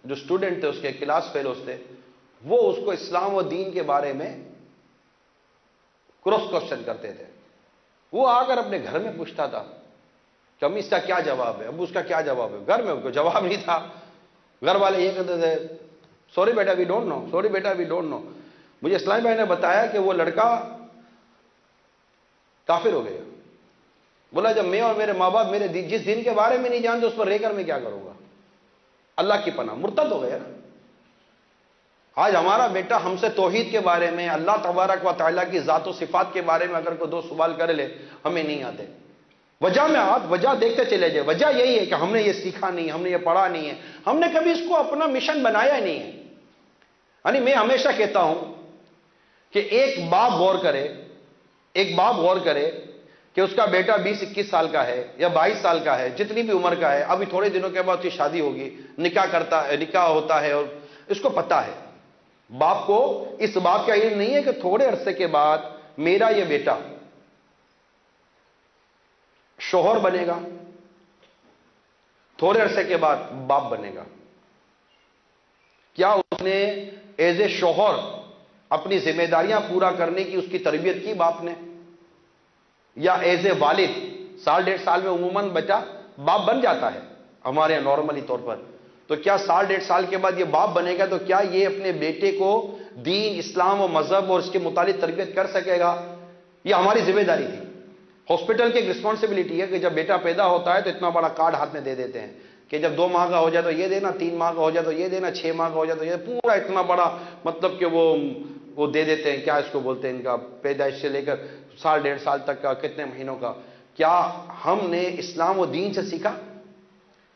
جو اسٹوڈنٹ تھے، اس کے کلاس فیلوز تھے، وہ اس کو اسلام و دین کے بارے میں کراس کوشچن کرتے تھے. وہ آ کر اپنے گھر میں پوچھتا تھا کہ امی اس کا کیا جواب ہے، ابو اس کا کیا جواب ہے. گھر میں ان کو جواب نہیں تھا. گھر والے یہ کہتے تھے سوری بیٹا وی ڈونٹ نو، سوری بیٹا وی ڈونٹ نو. مجھے اسلامی بھائی نے بتایا کہ وہ لڑکا کافر ہو گیا. بولا جب میں اور میرے ماں باپ میرے جس دین کے بارے میں نہیں جانتے اس پر رہ کر میں کیا کروں گا. اللہ کی پناہ، مرتد ہو گیا. آج ہمارا بیٹا ہم سے توحید کے بارے میں، اللہ تبارک و تعالیٰ کی ذات و صفات کے بارے میں اگر کوئی 2 سوال کر لے، ہمیں نہیں آتے. وجہ میں آپ وجہ دیکھتے چلے جائے. وجہ یہی ہے کہ ہم نے یہ سیکھا نہیں، ہم نے یہ پڑھا نہیں ہے، ہم نے کبھی اس کو اپنا مشن بنایا نہیں ہے. یعنی میں ہمیشہ کہتا ہوں کہ ایک باپ غور کرے کہ اس کا بیٹا 20-21 سال کا ہے یا 22 سال کا ہے، جتنی بھی عمر کا ہے، ابھی تھوڑے دنوں کے بعد اس کی شادی ہوگی، نکاح ہوتا ہے، اور اس کو پتا ہے. باپ کو اس بات کا علم نہیں ہے کہ تھوڑے عرصے کے بعد میرا یہ بیٹا شوہر بنے گا، تھوڑے عرصے کے بعد باپ بنے گا. کیا اس نے ایز اے شوہر اپنی ذمہ داریاں پورا کرنے کی اس کی تربیت کی باپ نے؟ یا ایز اے والد 1.5 سال میں عموماً بچہ باپ بن جاتا ہے ہمارے یہاں نارملی طور پر. تو کیا 1.5 سال کے بعد یہ باپ بنے گا تو کیا یہ اپنے بیٹے کو دین، اسلام و مذہب اور اس کے متعلق تربیت کر سکے گا؟ یہ ہماری ذمہ داری تھی. ہاسپٹل کی ایک رسپانسبلٹی ہے کہ جب بیٹا پیدا ہوتا ہے تو اتنا بڑا کارڈ ہاتھ میں دے دیتے ہیں کہ جب 2 ماہ کا ہو جائے تو یہ دینا، 3 ماہ کا ہو جائے تو یہ دینا، 6 ماہ کا ہو جائے تو یہ، پورا اتنا بڑا مطلب کہ وہ دے دیتے ہیں. کیا اس کو بولتے ہیں، ان کا پیدائش سے لے کر 1.5 سال تک کا، کتنے مہینوں کا. کیا ہم نے اسلام و دین سے سیکھا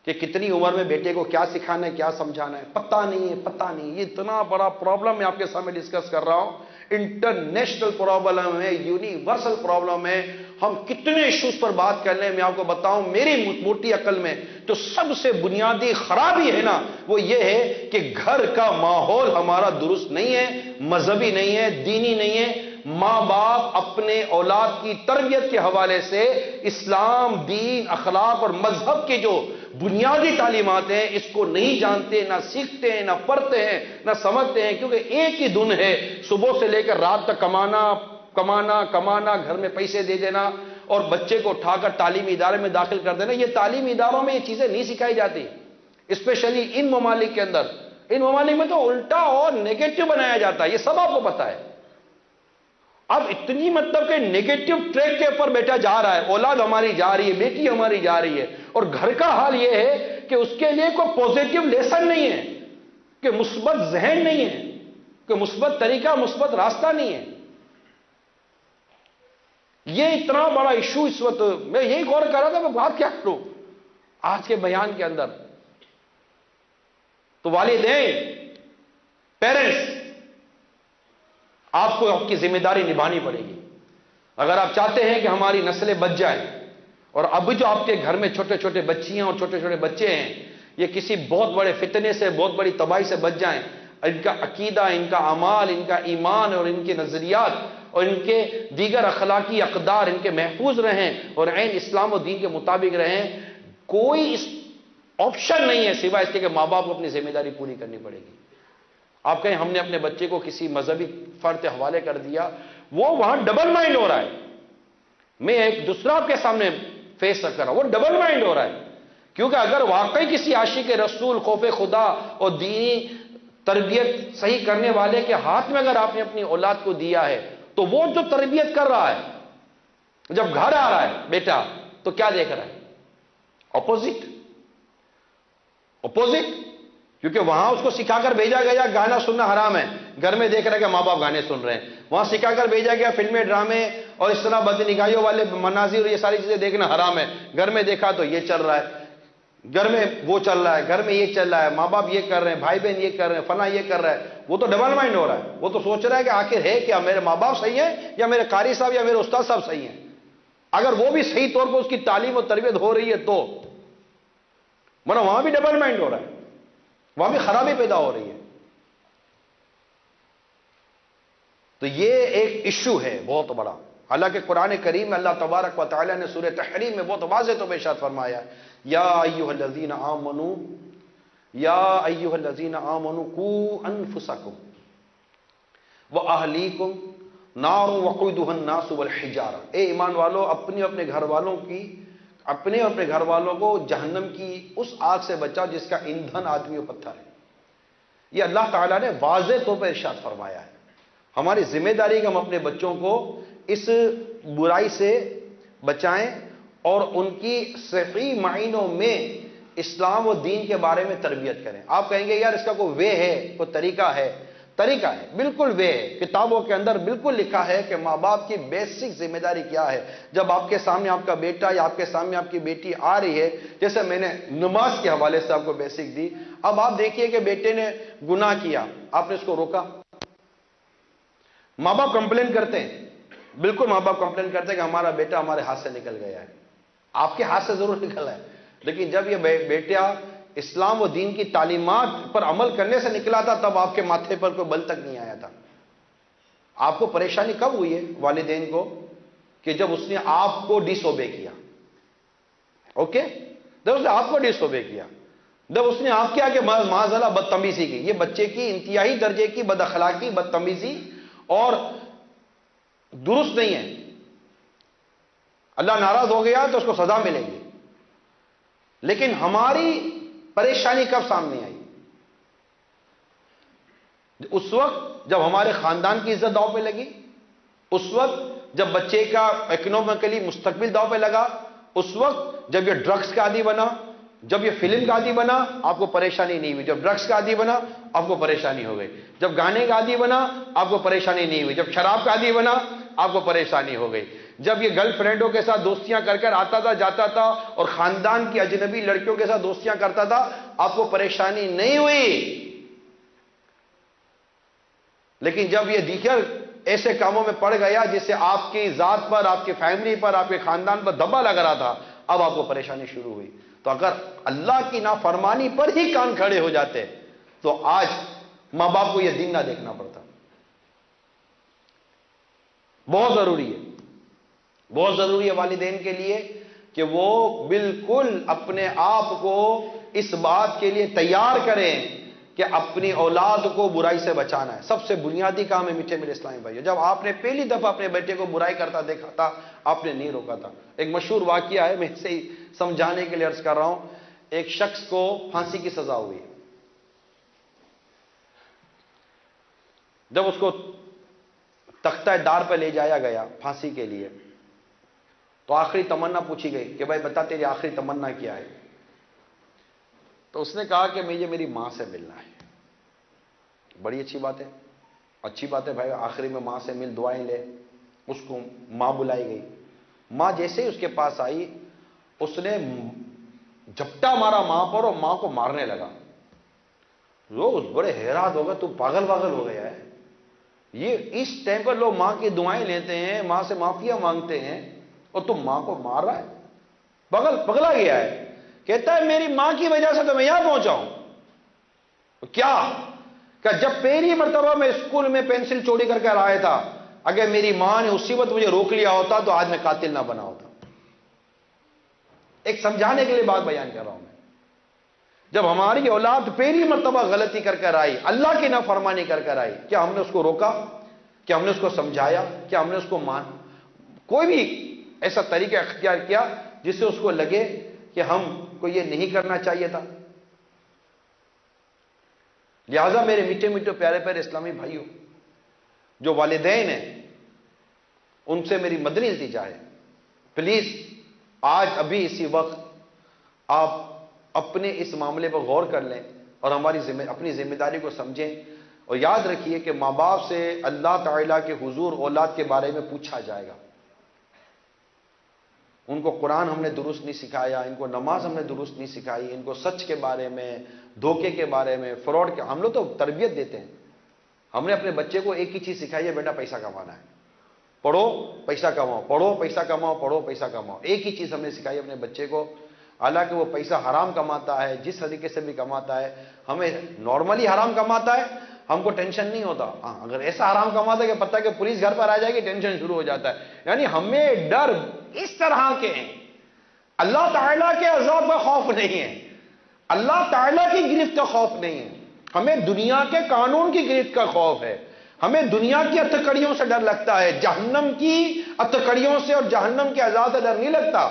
کہ کتنی عمر میں بیٹے کو کیا سکھانا ہے، کیا سمجھانا ہے؟ پتہ نہیں. یہ اتنا بڑا پرابلم میں آپ کے سامنے ڈسکس کر رہا ہوں. انٹرنیشنل پرابلم ہے، یونیورسل پرابلم ہے. ہم کتنے ایشوز پر بات کر لیں، میں آپ کو بتاؤں میری موٹی عقل میں جو سب سے بنیادی خرابی ہے نا، وہ یہ ہے کہ گھر کا ماحول ہمارا درست نہیں ہے، مذہبی نہیں ہے، دینی نہیں ہے. ماں باپ اپنے اولاد کی تربیت کے حوالے سے اسلام، دین، اخلاق اور مذہب کے جو بنیادی تعلیمات ہیں اس کو نہیں جانتے، نہ سیکھتے ہیں، نہ پڑھتے ہیں، نہ سمجھتے ہیں. کیونکہ ایک ہی دن ہے، صبح سے لے کر رات تک کمانا، گھر میں پیسے دے دینا اور بچے کو اٹھا کر تعلیمی ادارے میں داخل کر دینا. یہ تعلیمی اداروں میں یہ چیزیں نہیں سکھائی جاتی، اسپیشلی ان ممالک کے اندر. ان ممالک میں تو الٹا اور نیگیٹو بنایا جاتا ہے، یہ سب آپ کو پتا ہے. اب اتنی مطلب کہ نیگیٹو ٹریک کے اوپر بیٹا جا رہا ہے، اولاد ہماری جا رہی ہے، بیٹی ہماری جا رہی ہے، اور گھر کا حال یہ ہے کہ اس کے لیے کوئی پوزیٹو لیسن نہیں ہے، کہ مثبت ذہن نہیں ہے، کہ مثبت طریقہ، مثبت راستہ نہیں ہے. یہ اتنا بڑا ایشو اس وقت میں یہی غور کر رہا تھا میں بات کیا کروں آج کے بیان کے اندر. تو والدین، پیرنٹس، آپ کو آپ کی ذمہ داری نبھانی پڑے گی. اگر آپ چاہتے ہیں کہ ہماری نسلیں بچ جائیں، اور اب جو آپ کے گھر میں چھوٹے چھوٹے بچیاں اور چھوٹے چھوٹے بچے ہیں یہ کسی بہت بڑے فتنے سے، بہت بڑی تباہی سے بچ جائیں، ان کا عقیدہ، ان کا اعمال، ان کا ایمان اور ان کے نظریات اور ان کے دیگر اخلاقی اقدار ان کے محفوظ رہیں اور عین اسلام و دین کے مطابق رہیں، کوئی اس آپشن نہیں ہے سوائے اس کے کہ ماں باپ کو اپنی ذمہ داری پوری کرنی پڑے گی. آپ کہیں ہم نے اپنے بچے کو کسی مذہبی فرد کے حوالے کر دیا، وہ وہاں ڈبل مائنڈ ہو رہا ہے. میں ایک دوسرا آپ کے سامنے فیس کر رہا ہوں، وہ ڈبل مائنڈ ہو رہا ہے. کیونکہ اگر واقعی کسی عاشق رسول، خوف خدا اور دینی تربیت صحیح کرنے والے کے ہاتھ میں اگر آپ نے اپنی اولاد کو دیا ہے تو وہ جو تربیت کر رہا ہے جب گھر آ رہا ہے بیٹا تو کیا دیکھ رہا ہے؟ اپوزٹ. کیونکہ وہاں اس کو سکھا کر بھیجا گیا گانا سننا حرام ہے، گھر میں دیکھ رہا ہے کہ ماں باپ گانے سن رہے ہیں. وہاں سکھا کر بھیجا گیا فلمیں، ڈرامے اور اس طرح بد نگاہیوں والے مناظر اور یہ ساری چیزیں دیکھنا حرام ہے. گھر میں دیکھا تو یہ چل رہا ہے، گھر میں وہ چل رہا ہے، گھر میں یہ چل رہا ہے، ماں باپ یہ کر رہے ہیں، بھائی بہن یہ کر رہے ہیں، فلاں یہ کر رہا ہے. وہ تو ڈبل مائنڈ ہو رہا ہے. وہ تو سوچ رہا ہے کہ آخر ہے کیا، میرے ماں باپ صحیح ہیں یا میرے قاری صاحب یا میرے استاد صاحب صحیح ہیں. اگر وہ بھی صحیح طور پر اس کی تعلیم و تربیت ہو رہی ہے تو، ورنہ وہاں بھی ڈبل مائنڈ ہو رہا ہے، وہاں بھی خرابی پیدا ہو رہی ہے. تو یہ ایک ایشو ہے بہت بڑا. حالانکہ قرآن کریم میں اللہ تبارک و تعالی نے سورہ تحریم میں بہت واضح طور پہ ارشاد فرمایا یا ایھا الذین آمنو یا ایھا الذین آمنو قوا انفسکم واہلیکم نار وقودھا الناس والحجارہ. اے ایمان والو اپنے اور اپنے گھر والوں کو جہنم کی اس آگ سے بچاؤ جس کا ایندھن آدمی و پتھر ہے. یہ اللہ تعالیٰ نے واضح طور پر ارشاد فرمایا ہے. ہماری ذمہ داری کہ ہم اپنے بچوں کو اس برائی سے بچائیں اور ان کی صحیح معنوں میں اسلام و دین کے بارے میں تربیت کریں. آپ کہیں گے یار اس کا کوئی وے ہے, کوئی طریقہ ہے. طریقہ ہے, بالکل وے ہے. کتابوں کے اندر بالکل لکھا ہے کہ ماں باپ کی بیسک ذمہ داری کیا ہے. جب آپ کے سامنے آپ کا بیٹا یا آپ کے سامنے آپ کی بیٹی آ رہی ہے, جیسے میں نے نماز کے حوالے سے آپ کو بیسک دی, اب آپ دیکھیے کہ بیٹے نے گناہ کیا, آپ نے اس کو روکا. ماں باپ کمپلین کرتے ہیں, بالکل ماں باپ کمپلین کرتے ہیں کہ ہمارا بیٹا ہمارے ہاتھ سے نکل گیا ہے. آپ کے ہاتھ سے ضرور نکلا ہے, لیکن جب یہ بیٹا اسلام و دین کی تعلیمات پر عمل کرنے سے نکلا تھا تب آپ کے ماتھے پر کوئی بل تک نہیں آیا تھا. آپ کو پریشانی کب ہوئی ہے والدین کو؟ کہ جب اس نے آپ کو ڈس اوبے کیا. اوکے, جب اس نے آپ کو ڈس اوبے کیا, جب اس نے آپ کیا کہ معاذ اللہ بدتمیزی کی. یہ بچے کی انتہائی درجے کی بد اخلاقی, بدتمیزی اور درست نہیں ہے. اللہ ناراض ہو گیا تو اس کو سزا ملے گی. لیکن ہماری پریشانی کب سامنے آئی؟ اس وقت جب ہمارے خاندان کی عزت داؤ پہ لگی, اس وقت جب بچے کا اکنامکلی مستقبل داؤ پہ لگا, اس وقت جب یہ ڈرگز کا عادی بنا, جب یہ فلم کا عادی بنا آپ کو پریشانی نہیں ہوئی. جب ڈرگز کا عادی بنا آپ کو پریشانی ہو گئی. جب گانے کا عادی بنا آپ کو پریشانی نہیں ہوئی. جب شراب کا عادی بنا آپ کو پریشانی ہو گئی. جب یہ گرل فرینڈوں کے ساتھ دوستیاں کر کر آتا تھا جاتا تھا اور خاندان کی اجنبی لڑکیوں کے ساتھ دوستیاں کرتا تھا آپ کو پریشانی نہیں ہوئی. لیکن جب یہ دیگر ایسے کاموں میں پڑ گیا جس سے آپ کی ذات پر, آپ کی فیملی پر, آپ کے خاندان پر دبا لگ رہا تھا, اب آپ کو پریشانی شروع ہوئی. تو اگر اللہ کی نافرمانی پر ہی کان کھڑے ہو جاتے تو آج ماں باپ کو یہ دن نہ دیکھنا پڑتا. بہت ضروری ہے, بہت ضروری ہے والدین کے لیے کہ وہ بالکل اپنے آپ کو اس بات کے لیے تیار کریں کہ اپنی اولاد کو برائی سے بچانا ہے. سب سے بنیادی کام ہے میٹھے میرے اسلامی بھائیو. جب آپ نے پہلی دفعہ اپنے بیٹے کو برائی کرتا دیکھا تھا آپ نے نہیں روکا تھا. ایک مشہور واقعہ ہے, میں اسے ہی سمجھانے کے لیے عرض کر رہا ہوں. ایک شخص کو پھانسی کی سزا ہوئی. جب اس کو تختہ دار پہ لے جایا گیا پھانسی کے لیے تو آخری تمنا پوچھی گئی کہ بھائی بتا تیری آخری تمنا کیا ہے؟ تو اس نے کہا کہ مجھے میری ماں سے ملنا ہے. بڑی اچھی بات ہے, اچھی بات ہے بھائی, آخری میں ماں سے مل, دعائیں لے. اس کو ماں بلائی گئی. ماں جیسے ہی اس کے پاس آئی اس نے جھپٹا مارا ماں پر اور ماں کو مارنے لگا. لوگ بڑے حیران ہو گئے, تو پاگل ہو گیا ہے. یہ اس ٹائم پر لوگ ماں کی دعائیں لیتے ہیں, ماں سے معافیاں مانگتے ہیں اور تم ماں کو مار رہا ہے. پگلا گیا ہے. کہتا ہے میری ماں کی وجہ سے تو میں یہاں پہنچا ہوں. کیا کہ جب پہلی مرتبہ میں اسکول میں پینسل چوری کر کے آیا تھا, اگر میری ماں نے اسی وقت مجھے روک لیا ہوتا تو آج میں قاتل نہ بنا ہوتا. ایک سمجھانے کے لیے بات بیان کر رہا ہوں میں. جب ہماری اولاد پہلی مرتبہ غلطی کر کر آئی, اللہ کی نافرمانی کر کر آئی, کیا ہم نے اس کو روکا؟ کیا ہم نے اس کو سمجھایا؟ کیا ہم نے اس کو کوئی بھی ایسا طریقہ اختیار کیا جس سے اس کو لگے کہ ہم کو یہ نہیں کرنا چاہیے تھا؟ لہذا میرے میٹھے میٹھے پیارے پیارے اسلامی بھائیوں, جو والدین ہیں ان سے میری مدنی التجا ہے, پلیز آج ابھی اسی وقت آپ اپنے اس معاملے پر غور کر لیں اور اپنی ذمہ داری کو سمجھیں. اور یاد رکھیے کہ ماں باپ سے اللہ تعالیٰ کے حضور اولاد کے بارے میں پوچھا جائے گا. ان کو قرآن ہم نے درست نہیں سکھایا, ان کو نماز ہم نے درست نہیں سکھائی, ان کو سچ کے بارے میں, دھوکے کے بارے میں, فراڈ کے. ہم لوگ تو تربیت دیتے ہیں. ہم نے اپنے بچے کو ایک ہی چیز سکھائی ہے, بیٹا پیسہ کمانا ہے, پڑھو پیسہ کماؤ, پڑھو پیسہ کماؤ, پڑھو پیسہ کماؤ. ایک ہی چیز ہم نے سکھائی اپنے بچے کو. حالانکہ وہ پیسہ حرام کماتا ہے, جس طریقے سے بھی کماتا ہے, ہمیں نارملی حرام کماتا ہے, ہم کو ٹینشن نہیں ہوتا. اگر ایسا حرام کماتا ہے کہ پتہ کہ پولیس گھر پر آ جائے گی ٹینشن شروع ہو جاتا ہے. یعنی ہمیں ڈر اس طرح کے ہیں. اللہ تعالیٰ کے عذاب کا خوف نہیں ہے, اللہ تعالیٰ کی گرفت کا خوف نہیں ہے, ہمیں دنیا کے قانون کی گرفت کا خوف ہے. ہمیں دنیا کی ہتھکڑیوں سے ڈر لگتا ہے, جہنم کی ہتھکڑیوں سے اور جہنم کے عذاب سے ڈر نہیں لگتا.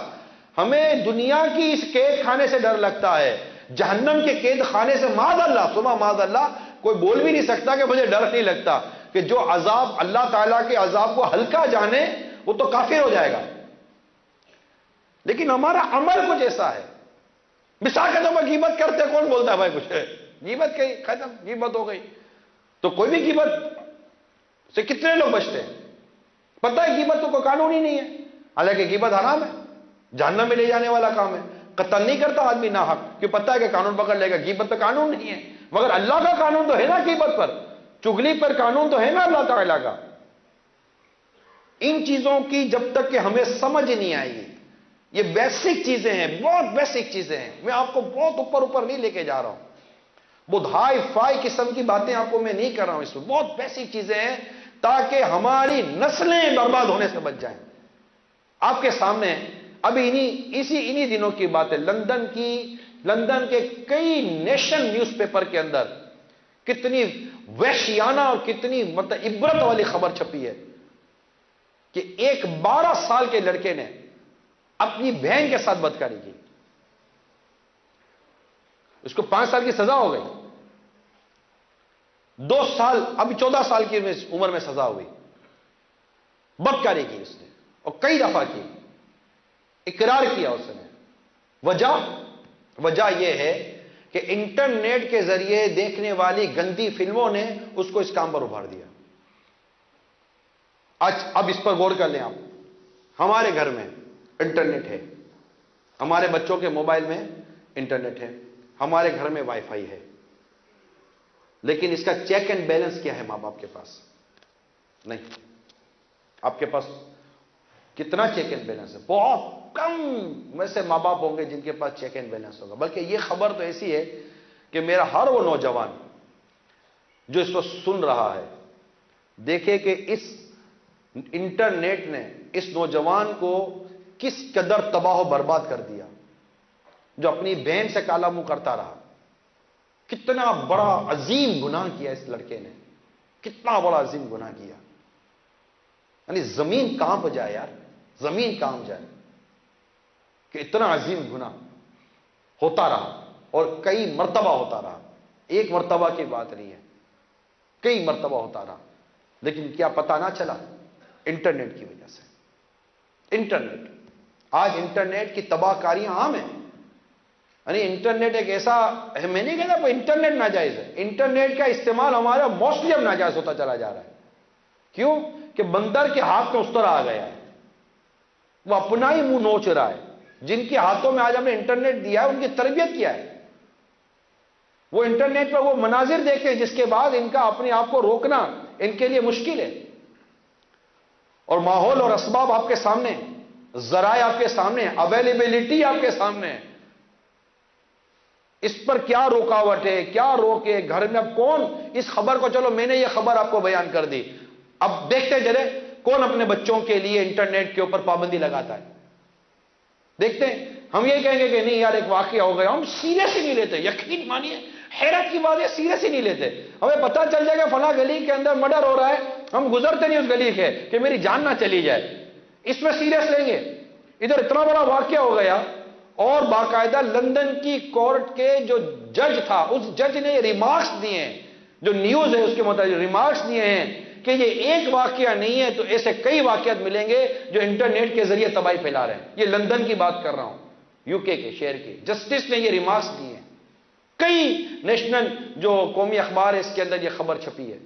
ہمیں دنیا کی اس قید خانے سے ڈر لگتا ہے, جہنم کے قید خانے سے معاذ اللہ, سبحان معاذ اللہ, کوئی بول بھی نہیں سکتا کہ مجھے ڈر نہیں لگتا. کہ جو عذاب اللہ تعالیٰ کے عذاب کو ہلکا جانے وہ تو کافر ہو جائے گا. لیکن ہمارا عمل کچھ ایسا ہے. مثال کے طور پر غیبت کرتے کون بولتا ہے بھائی کچھ ہے, غیبت کی ختم, غیبت ہو گئی. تو کوئی بھی غیبت سے کتنے لوگ بچتے ہیں؟ پتہ ہے غیبت تو کوئی قانون ہی نہیں ہے, حالانکہ غیبت حرام ہے, جہنم میں لے جانے والا کام ہے. قتل نہیں کرتا آدمی ناحق, کہ پتہ ہے کہ قانون پکڑ لے گا. غیبت پہ قانون نہیں ہے, مگر اللہ کا قانون تو ہے نا غیبت پر, چغلی پر قانون تو ہے نا اللہ تعالیٰ کا. ان چیزوں کی جب تک کہ ہمیں سمجھ نہیں آئے گی, یہ بیسک چیزیں ہیں, بہت بیسک چیزیں ہیں. میں آپ کو بہت اوپر نہیں لے کے جا رہا ہوں, بہت ہائی فائی قسم کی باتیں آپ کو میں نہیں کر رہا ہوں. اس میں بہت بیسک چیزیں ہیں تاکہ ہماری نسلیں برباد ہونے سے بچ جائیں. آپ کے سامنے ابھی انہی دنوں کی بات ہے. لندن کے کئی نیشن نیوز پیپر کے اندر کتنی وحشیانہ اور کتنی عبرت والی خبر چھپی ہے کہ ایک 12 سال کے لڑکے نے اپنی بہن کے ساتھ بدکاری کی. اس کو 5 سال کی سزا ہو گئی, 2 سال, ابھی 14 سال کی عمر میں سزا ہوئی. بدکاری کی اس نے, اور کئی دفعہ کی, اقرار کیا اس نے. وجہ یہ ہے کہ انٹرنیٹ کے ذریعے دیکھنے والی گندی فلموں نے اس کو اس کام پر ابھار دیا. اب اس پر غور کر لیں آپ. ہمارے گھر میں انٹرنیٹ ہے, ہمارے بچوں کے موبائل میں انٹرنیٹ ہے, ہمارے گھر میں وائی فائی ہے, لیکن اس کا چیک اینڈ بیلنس کیا ہے ماں باپ کے پاس؟ نہیں. آپ کے پاس کتنا چیک اینڈ بیلنس ہے؟ بہت کم میں سے ماں باپ ہوں گے جن کے پاس چیک اینڈ بیلنس ہوگا. بلکہ یہ خبر تو ایسی ہے کہ میرا ہر وہ نوجوان جو اس کو سن رہا ہے دیکھے کہ اس انٹرنیٹ نے اس نوجوان کو کس قدر تباہ و برباد کر دیا. جو اپنی بہن سے کالا منہ کرتا رہا, کتنا بڑا عظیم گناہ کیا اس لڑکے نے, کتنا بڑا عظیم گناہ کیا. یعنی زمین کانپ جائے یار, زمین کانپ جائے کہ اتنا عظیم گناہ ہوتا رہا, اور کئی مرتبہ ہوتا رہا. ایک مرتبہ کی بات نہیں ہے, کئی مرتبہ ہوتا رہا. لیکن کیا پتہ نہ چلا؟ انٹرنیٹ کی وجہ سے. انٹرنیٹ, آج انٹرنیٹ کی تباہ کاریاں عام ہیں. یعنی انٹرنیٹ ایک ایسا, میں نہیں کہتا کوئی انٹرنیٹ ناجائز ہے, انٹرنیٹ کا استعمال ہمارا موسٹلی اب ناجائز ہوتا چلا جا رہا ہے. کیوں کہ بندر کے ہاتھ میں اس طرح آ گیا ہے, وہ اپنا ہی منہ نوچ رہا ہے. جن کے ہاتھوں میں آج ہم نے انٹرنیٹ دیا ہے ان کی تربیت کیا ہے؟ وہ انٹرنیٹ پر وہ مناظر دیکھتے ہیں جس کے بعد ان کا اپنے آپ کو روکنا ان کے لیے مشکل ہے. اور ماحول اور اسباب آپ کے سامنے, ذرائع آپ کے سامنے, اویلیبلٹی آپ کے سامنے ہے. اس پر کیا رکاوٹ ہے, کیا روکے؟ گھر میں اب کون اس خبر کو, چلو میں نے یہ خبر آپ کو بیان کر دی, اب دیکھتے چلے کون اپنے بچوں کے لیے انٹرنیٹ کے اوپر پابندی لگاتا ہے. دیکھتے ہیں. ہم یہ کہیں گے کہ نہیں یار ایک واقعہ ہو گیا, ہم سیریس ہی نہیں لیتے. یقین مانیے حیرت کی بات ہے, سیریس ہی نہیں لیتے. ہمیں پتہ چل جائے گا فلاں گلی کے اندر مرڈر ہو رہا ہے, ہم گزرتے نہیں اس گلی کے کہ میری جان نہ چلی جائے, اس میں سیریس لیں گے. ادھر اتنا بڑا واقعہ ہو گیا, اور باقاعدہ لندن کی کورٹ کے جو جج تھا, اس جج نے یہ ریمارکس دیے ہیں, جو نیوز ہے اس کے مطابق ریمارکس دیے ہیں کہ یہ ایک واقعہ نہیں ہے, تو ایسے کئی واقعات ملیں گے جو انٹرنیٹ کے ذریعے تباہی پھیلا رہے ہیں. یہ لندن کی بات کر رہا ہوں, یو کے شہر کے جسٹس نے یہ ریمارکس دیے ہیں. کئی نیشنل جو قومی اخبار ہے اس کے اندر یہ خبر چھپی ہے,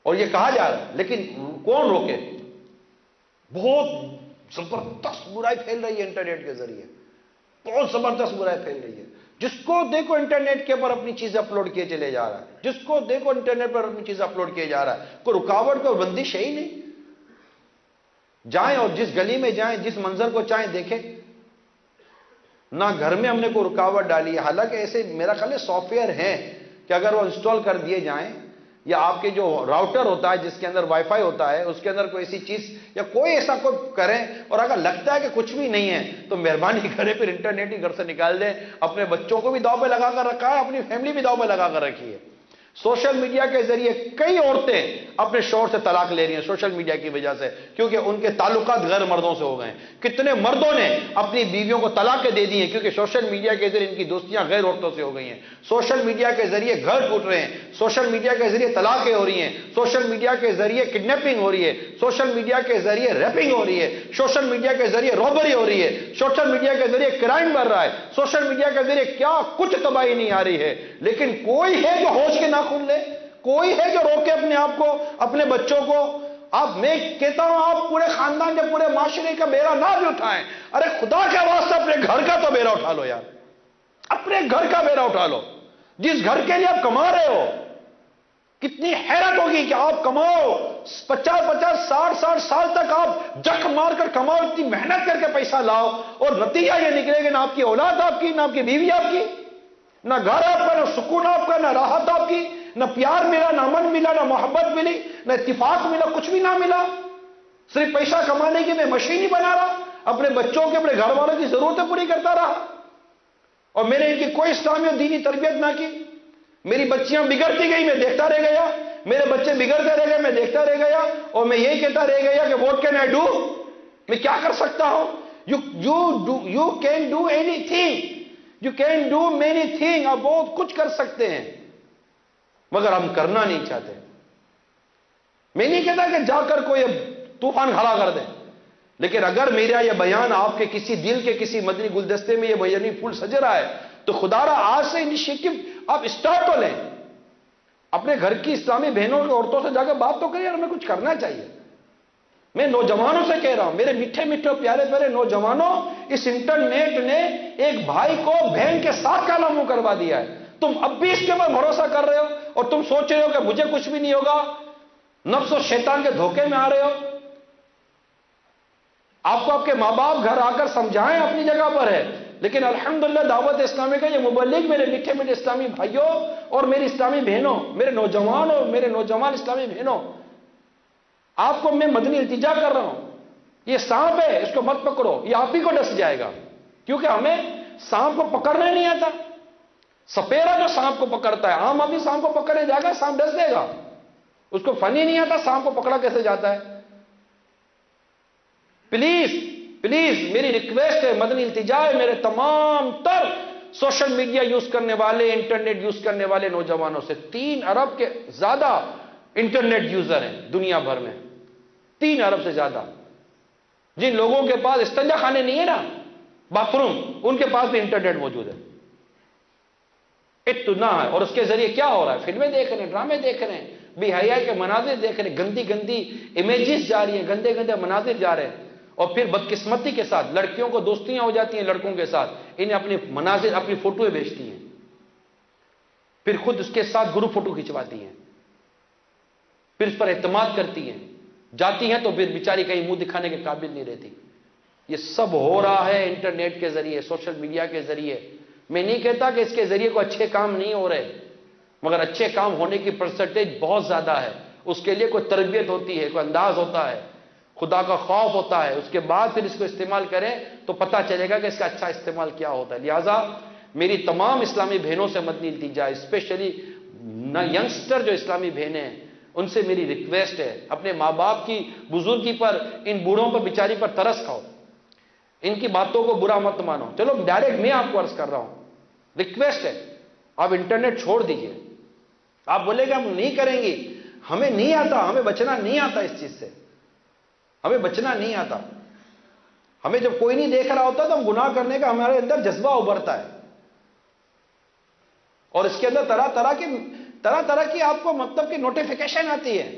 اور یہ کہا جا رہا ہے. لیکن کون روکے؟ بہت زبردست برائی پھیل رہی ہے انٹرنیٹ کے ذریعے, بہت زبردست برائی پھیل رہی ہے. جس کو دیکھو انٹرنیٹ کے اوپر اپنی چیزیں اپلوڈ کیے چلے جا رہا ہے, جس کو دیکھو انٹرنیٹ پر اپنی چیزیں اپلوڈ کیے جا رہا ہے. کوئی رکاوٹ, کوئی بندش ہے ہی نہیں. جائیں اور جس گلی میں جائیں, جس منظر کو چاہیں دیکھیں. نہ گھر میں ہم نے کوئی رکاوٹ ڈالی ہے. حالانکہ ایسے میرا خیال ہے سافٹ ویئر ہیں کہ اگر وہ انسٹال کر دیے جائیں، یا آپ کے جو راؤٹر ہوتا ہے جس کے اندر وائی فائی ہوتا ہے اس کے اندر کوئی ایسی چیز یا کوئی ایسا کوئی کریں، اور اگر لگتا ہے کہ کچھ بھی نہیں ہے تو مہربانی کرے پھر انٹرنیٹ ہی گھر سے نکال دیں. اپنے بچوں کو بھی داؤ پہ لگا کر رکھا ہے، اپنی فیملی بھی داؤ پہ لگا کر رکھی ہے. سوشل میڈیا کے ذریعے کئی عورتیں اپنے شوہر سے طلاق لے رہی ہیں سوشل میڈیا کی وجہ سے، کیونکہ ان کے تعلقات غیر مردوں سے ہو گئے ہیں. کتنے مردوں نے اپنی بیویوں کو طلاقیں دے دی ہیں کیونکہ سوشل میڈیا کے ذریعے ان کی دوستیاں غیر عورتوں سے ہو گئی ہیں. سوشل میڈیا کے ذریعے گھر ٹوٹ رہے ہیں، سوشل میڈیا کے ذریعے طلاقیں ہو رہی ہیں، سوشل میڈیا کے ذریعے کڈنیپنگ ہو رہی ہے، سوشل میڈیا کے ذریعے ریپنگ ہو رہی ہے، سوشل میڈیا کے ذریعے رابری ہو رہی ہے، سوشل میڈیا کے ذریعے کرائم بڑھ رہا ہے، سوشل میڈیا کے ذریعے کیا کچھ تباہی نہیں آ رہی ہے. لیکن کوئی ہے جو ہوش کے ناخن لے؟ کوئی ہے جو روکے اپنے آپ کو، اپنے بچوں کو؟ میں کہتا ہوں آپ پورے خاندان کے پورے معاشرے کا بیڑا نہ بھی اٹھائیں. ارے خدا کے واسطے اپنے گھر کا تو بیڑا اٹھا لو یار، اپنے گھر کا بیڑا اٹھا لو. جس گھر کے لیے آپ کما رہے ہو، کتنی حیرت ہوگی کہ آپ کماؤ 50 60 سال تک آپ جک مار کر کماؤ، اتنی محنت کر کے پیسہ لاؤ، اور نتیجہ یہ نکلے گا نہ آپ کی اولاد آپ کی، نہ آپ کی بیوی آپ کی، نہ گھر آپ کا، نہ سکون آپ کا، نہ راحت آپ کی، نہ پیار ملا، نہ امن ملا، نہ محبت ملی، نہ اتفاق ملا، کچھ بھی نہ ملا. صرف پیسہ کمانے کی میں مشین ہی بنا رہا، اپنے بچوں کے، اپنے گھر والوں کی ضرورتیں پوری کرتا رہا، اور میں نے ان کی کوئی اسلامی اور دینی تربیت نہ کی. میری بچیاں بگڑتی گئی، میں دیکھتا رہ گیا، میرے بچے بگڑتے رہ گئے، میں دیکھتا رہ گیا، اور میں یہی کہتا رہ گیا کہ واٹ کین آئی ڈو، میں کیا کر سکتا ہوں. You can do any thing, you can do many thing, آپ بہت کچھ کر سکتے ہیں، مگر ہم کرنا نہیں چاہتے. میں نہیں کہتا کہ جا کر کوئی طوفان کھڑا کر دیں، لیکن اگر میرا یہ بیان آپ کے کسی دل کے کسی مدنی گلدستے میں یہ بیانی پھول سج رہا ہے تو خدا را آج سے انیشیٹو آپ اسٹارٹ تو لیں. اپنے گھر کی اسلامی بہنوں اور عورتوں سے جا کے بات تو کریں، ہمیں کچھ کرنا چاہیے. میں نوجوانوں سے کہہ رہا ہوں، میرے میٹھے میٹھے پیارے پیارے نوجوانوں، اس انٹرنیٹ نے ایک بھائی کو بہن کے ساتھ کالا منہ کروا دیا ہے. تم اب بھی اس کے اوپر بھروسہ کر رہے ہو اور تم سوچ رہے ہو کہ مجھے کچھ بھی نہیں ہوگا، نفس و شیطان کے دھوکے میں آ رہے ہو. آپ کو آپ کے ماں باپ گھر آ کر سمجھائیں اپنی جگہ پر ہے، لیکن الحمدللہ دعوت اسلامی کا یہ مبلغ، میرے میٹھے میٹھے اسلامی بھائیوں اور میری اسلامی بہنوں، میرے نوجوان اور میرے نوجوان اسلامی بہنوں، آپ کو میں مدنی التجا کر رہا ہوں، یہ سانپ ہے، اس کو مت پکڑو، یہ آپ ہی کو ڈس جائے گا. کیونکہ ہمیں سانپ کو پکڑنا نہیں آتا. سپیرا جو سانپ کو پکڑتا ہے، عام آدمی سانپ کو پکڑنے جائے گا، سانپ ڈس دے گا. اس کو فنی نہیں آتا سانپ کو پکڑا کیسے جاتا ہے. پلیز پلیز میری ریکویسٹ ہے، مدنی التجا ہے میرے تمام تر سوشل میڈیا یوز کرنے والے، انٹرنیٹ یوز کرنے والے نوجوانوں سے. 3 ارب کے زیادہ انٹرنیٹ یوزر ہیں دنیا بھر میں، 3 ارب سے زیادہ. جن لوگوں کے پاس استنجا خانے نہیں ہے نا، باتھ روم، ان کے پاس بھی انٹرنیٹ موجود ہے. اتنا ہے. اور اس کے ذریعے کیا ہو رہا ہے؟ فلمیں دیکھ رہے ہیں، ڈرامے دیکھ رہے ہیں، بے حیائی کے مناظر دیکھ رہے ہیں، گندی گندی امیجز جا رہی ہیں، گندے گندے مناظر جا رہے ہیں. اور پھر بدقسمتی کے ساتھ لڑکیوں کو دوستیاں ہو جاتی ہیں لڑکوں کے ساتھ، انہیں اپنے مناظر، اپنی فوٹویں بھیجتی ہیں، پھر خود اس کے ساتھ گروپ فوٹو کھنچواتی ہیں، پھر اس پر اعتماد کرتی ہیں، جاتی ہیں تو پھر بیچاری کہیں منہ دکھانے کے قابل نہیں رہتی. یہ سب ہو رہا ہے انٹرنیٹ کے ذریعے، سوشل میڈیا کے ذریعے. میں نہیں کہتا کہ اس کے ذریعے کوئی اچھے کام نہیں ہو رہے، مگر اچھے کام ہونے کی پرسنٹیج بہت زیادہ ہے. اس کے لیے کوئی تربیت ہوتی ہے، کوئی انداز ہوتا ہے، خدا کا خوف ہوتا ہے. اس کے بعد پھر اس کو استعمال کریں تو پتہ چلے گا کہ اس کا اچھا استعمال کیا ہوتا ہے. لہٰذا میری تمام اسلامی بہنوں سے مدنی التجا، اسپیشلی ینگسٹر جو اسلامی بہنیں ہیں، ان سے میری ریکویسٹ ہے، اپنے ماں باپ کی بزرگی پر، ان بوڑھوں پر بیچاری پر ترس کھاؤ، ان کی باتوں کو برا مت مانو. چلو ڈائریکٹ میں آپ کو عرض کر رہا ہوں، ریکویسٹ ہے، آپ انٹرنیٹ چھوڑ دیجئے. آپ بولے کہ ہم نہیں کریں گے، ہمیں نہیں آتا، ہمیں بچنا نہیں آتا، اس چیز سے ہمیں بچنا نہیں آتا. ہمیں جب کوئی نہیں دیکھ رہا ہوتا تو ہم گناہ کرنے کا ہمارے اندر جذبہ ابھرتا ہے، اور اس کے اندر طرح طرح کی آپ کو مطلب کہ نوٹیفیکیشن آتی ہے،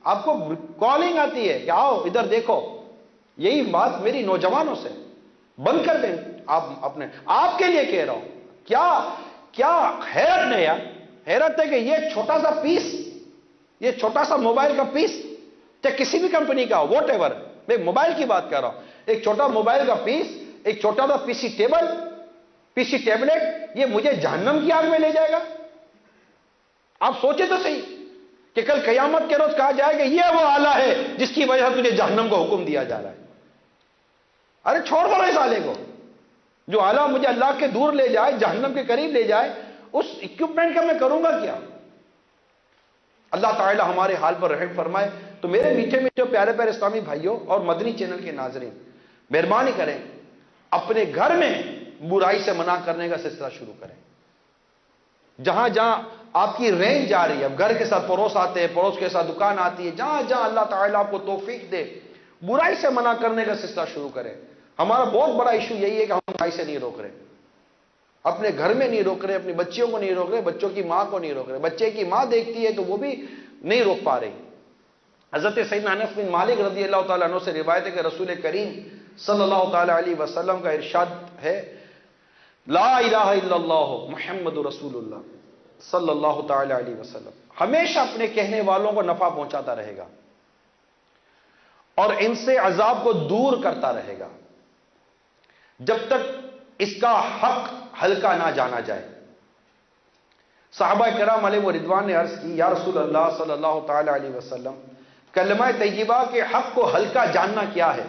آپ کو کالنگ آتی ہے کہ آؤ ادھر دیکھو. یہی بات میری نوجوانوں سے بند کر دیں. آپ کے لیے کہہ رہا ہوں. کیا حیرت نہیں ہے، حیرت ہے کہ یہ چھوٹا سا پیس، یہ چھوٹا سا موبائل کا پیس، چاہے کسی بھی کمپنی کا ہو، واٹ ایور، میں موبائل کی بات کر رہا ہوں، ایک چھوٹا موبائل کا پیس، ایک چھوٹا سا پی سی ٹیبل، PC ٹیبلٹ یہ مجھے جہنم کی آگ میں لے جائے گا؟ آپ سوچیں تو صحیح کہ کل قیامت کے روز کہا جائے گا یہ وہ آلہ ہے جس کی وجہ سے تجھے جہنم کو حکم دیا جا رہا ہے. ارے چھوڑ دو اس آلے کو. جو آلہ مجھے اللہ کے دور لے جائے، جہنم کے قریب لے جائے، اس اکوپمنٹ کا میں کروں گا کیا؟ اللہ تعالی ہمارے حال پر رحم فرمائے. تو میرے میٹھے میٹھے پیارے پیارے اسلامی بھائیوں اور مدنی چینل کے ناظرین، مہربانی کریں اپنے گھر میں برائی سے منع کرنے کا سلسلہ شروع کریں. جہاں جہاں آپ کی رینج جا رہی ہے، گھر کے ساتھ پڑوس آتے ہیں، پڑوس کے ساتھ دکان آتی ہے، جہاں جہاں اللہ تعالیٰ آپ کو توفیق دے، برائی سے منع کرنے کا سلسلہ شروع کریں. ہمارا بہت بڑا ایشو یہی ہے کہ ہم برائی سے نہیں روک رہے. اپنے گھر میں نہیں روک رہے، اپنی بچیوں کو نہیں روک رہے، بچوں کی ماں کو نہیں روک رہے. بچے کی ماں دیکھتی ہے تو وہ بھی نہیں روک پا رہی. حضرت سیدنا انس بن مالک رضی اللہ تعالیٰ عنہ سے روایت ہے کہ رسول کریم صلی اللہ تعالیٰ علیہ وسلم کا ارشاد ہے، لا الہ الا اللہ محمد رسول اللہ صلی اللہ تعالیٰ علیہ وسلم ہمیشہ اپنے کہنے والوں کو نفع پہنچاتا رہے گا اور ان سے عذاب کو دور کرتا رہے گا جب تک اس کا حق ہلکا نہ جانا جائے. صحابہ کرام علیہ رضوان نے عرض کی، یا رسول اللہ صلی اللہ تعالیٰ علیہ وسلم کلمہ طیبہ کے حق کو ہلکا جاننا کیا ہے؟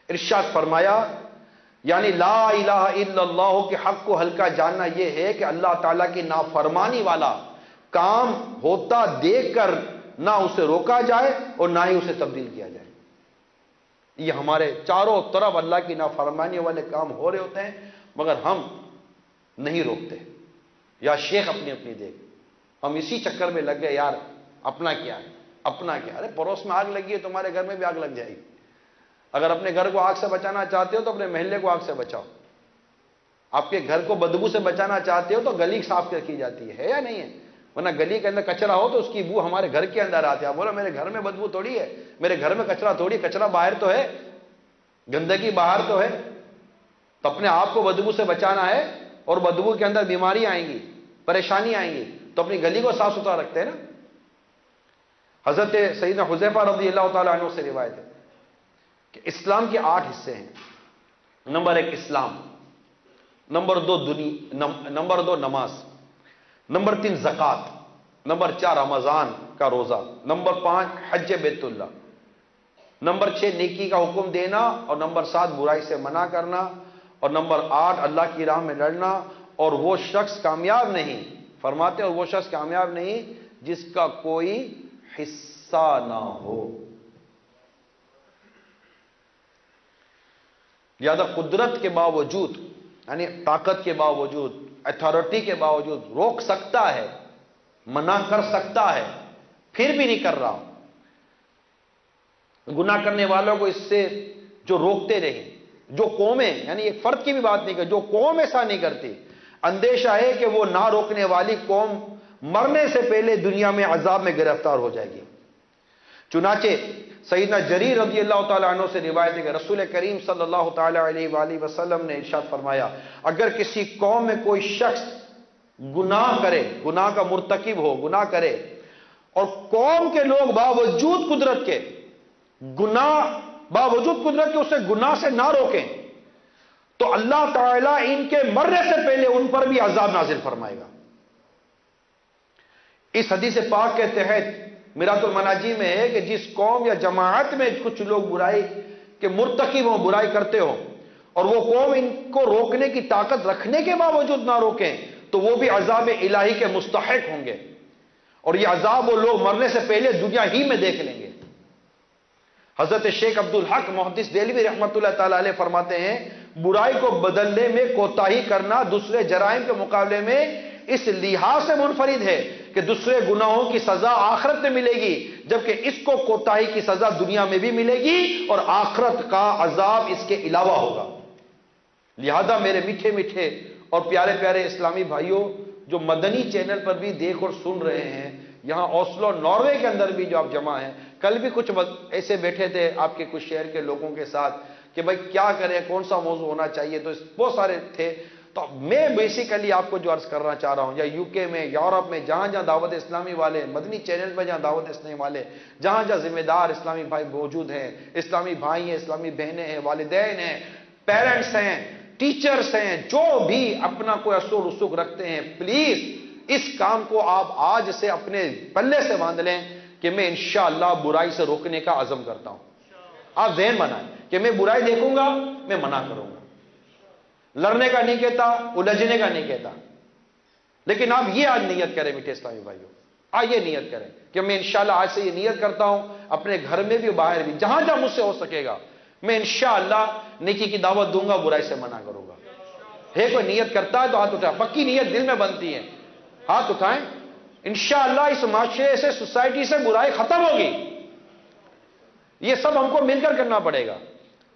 ارشاد فرمایا، یعنی لا الہ الا اللہ کے حق کو ہلکا جاننا یہ ہے کہ اللہ تعالیٰ کی نافرمانی والا کام ہوتا دیکھ کر نہ اسے روکا جائے اور نہ ہی اسے تبدیل کیا جائے. یہ ہمارے چاروں طرف اللہ کی نافرمانی والے کام ہو رہے ہوتے ہیں مگر ہم نہیں روکتے. یا شیخ اپنی اپنی دیکھ، ہم اسی چکر میں لگ گئے، یار اپنا کیا ہے، اپنا کیا. ارے پڑوس میں آگ لگی ہے، تمہارے گھر میں بھی آگ لگ جائے گی. اگر اپنے گھر کو آگ سے بچانا چاہتے ہو تو اپنے محلے کو آگ سے بچاؤ. آپ کے گھر کو بدبو سے بچانا چاہتے ہو تو گلی صاف رکھی جاتی ہے یا نہیں ہے؟ ورنہ گلی کے اندر کچرا ہو تو اس کی بو ہمارے گھر کے اندر آتی ہے. آپ بولو میرے گھر میں بدبو تھوڑی ہے، میرے گھر میں کچرا تھوڑی، کچرا باہر تو ہے، گندگی باہر تو ہے. تو اپنے آپ کو بدبو سے بچانا ہے اور بدبو کے اندر بیماری آئیں گی، پریشانی آئیں گی، تو اپنی گلی کو صاف ستھرا رکھتے ہیں نا. حضرت سیدنا حذیفہ رضی اللہ تعالیٰ عنہ سے روایت ہے کہ اسلام کے 8 حصے ہیں. نمبر 1 اسلام، نمبر 2 نماز، نمبر 3 زکوٰۃ، نمبر 4 رمضان کا روزہ، نمبر 5 حج بیت اللہ، نمبر 6 نیکی کا حکم دینا، اور نمبر 7 برائی سے منع کرنا، اور نمبر 8 اللہ کی راہ میں لڑنا. اور وہ شخص کامیاب نہیں، فرماتے اور وہ شخص کامیاب نہیں جس کا کوئی حصہ نہ ہو. لہذا قدرت کے باوجود، یعنی طاقت کے باوجود، اتھارٹی کے باوجود روک سکتا ہے، منع کر سکتا ہے، پھر بھی نہیں کر رہا. گناہ کرنے والوں کو اس سے جو روکتے رہے، جو قومیں، یعنی ایک فرد کی بھی بات نہیں کر، جو قوم ایسا نہیں کرتی، اندیشہ ہے کہ وہ نہ روکنے والی قوم مرنے سے پہلے دنیا میں عذاب میں گرفتار ہو جائے گی. چنانچہ سیدنا جریر رضی اللہ تعالیٰ عنہ سے روایت ہے کہ رسول کریم صلی اللہ تعالیٰ علیہ وآلہ وسلم نے ارشاد فرمایا، اگر کسی قوم میں کوئی شخص گناہ کرے، گناہ کا مرتکب ہو، گناہ کرے، اور قوم کے لوگ باوجود قدرت کے اسے گناہ سے نہ روکیں، تو اللہ تعالیٰ ان کے مرنے سے پہلے ان پر بھی عذاب نازل فرمائے گا. اس حدیث پاک کے تحت میرات المناجی میں ہے کہ جس قوم یا جماعت میں کچھ لوگ برائی کے مرتکب ہوں، برائی کرتے ہوں، اور وہ قوم ان کو روکنے کی طاقت رکھنے کے باوجود نہ روکیں، تو وہ بھی عذاب الہی کے مستحق ہوں گے، اور یہ عذاب وہ لوگ مرنے سے پہلے دنیا ہی میں دیکھ لیں گے. حضرت شیخ عبدالحق محدث دہلوی رحمۃ اللہ تعالیٰ علیہ فرماتے ہیں، برائی کو بدلنے میں کوتاہی کرنا دوسرے جرائم کے مقابلے میں اس لحاظ سے منفرد ہے کہ دوسرے گناہوں کی سزا آخرت میں ملے گی، جبکہ اس کو کوتاہی کی سزا دنیا میں بھی ملے گی اور آخرت کا عذاب اس کے علاوہ ہوگا. لہذا میرے میٹھے میٹھے اور پیارے پیارے اسلامی بھائیوں، جو مدنی چینل پر بھی دیکھ اور سن رہے ہیں، یہاں اوسلو ناروے کے اندر بھی جو آپ جمع ہیں، کل بھی کچھ ایسے بیٹھے تھے آپ کے کچھ شہر کے لوگوں کے ساتھ کہ بھائی کیا کریں، کون سا موضوع ہونا چاہیے، تو بہت سارے تھے. تو میں بیسیکلی آپ کو جو عرض کرنا چاہ رہا ہوں، یا UK میں، یورپ میں، جہاں جہاں دعوت اسلامی والے مدنی چینل میں، جہاں دعوت اسلامی والے، جہاں جہاں ذمہ دار اسلامی بھائی موجود ہیں، اسلامی بھائی ہیں، اسلامی بہنیں ہیں، والدین ہیں، پیرنٹس ہیں، ٹیچرز ہیں، جو بھی اپنا کوئی اصول رسوخ رکھتے ہیں، پلیز اس کام کو آپ آج سے اپنے پلے سے باندھ لیں کہ میں انشاءاللہ برائی سے روکنے کا عزم کرتا ہوں. آپ ذہن بنائیں کہ میں برائی دیکھوں گا، میں منع کروں گا. لڑنے کا نہیں کہتا، الجھنے کا نہیں کہتا، لیکن آپ یہ آج نیت کریں میٹھے اسلامی بھائیوں، آج یہ نیت کریں کہ میں انشاءاللہ آج سے یہ نیت کرتا ہوں، اپنے گھر میں بھی باہر بھی جہاں جہاں مجھ سے ہو سکے گا میں انشاءاللہ نیکی کی دعوت دوں گا، برائی سے منع کروں گا. ہے کوئی نیت کرتا ہے تو ہاتھ اٹھائیں، پکی نیت دل میں بنتی ہے، ہاتھ اٹھائیں. انشاءاللہ اس معاشرے سے، سوسائٹی سے برائی ختم ہوگی. یہ سب ہم کو مل کر کرنا پڑے گا.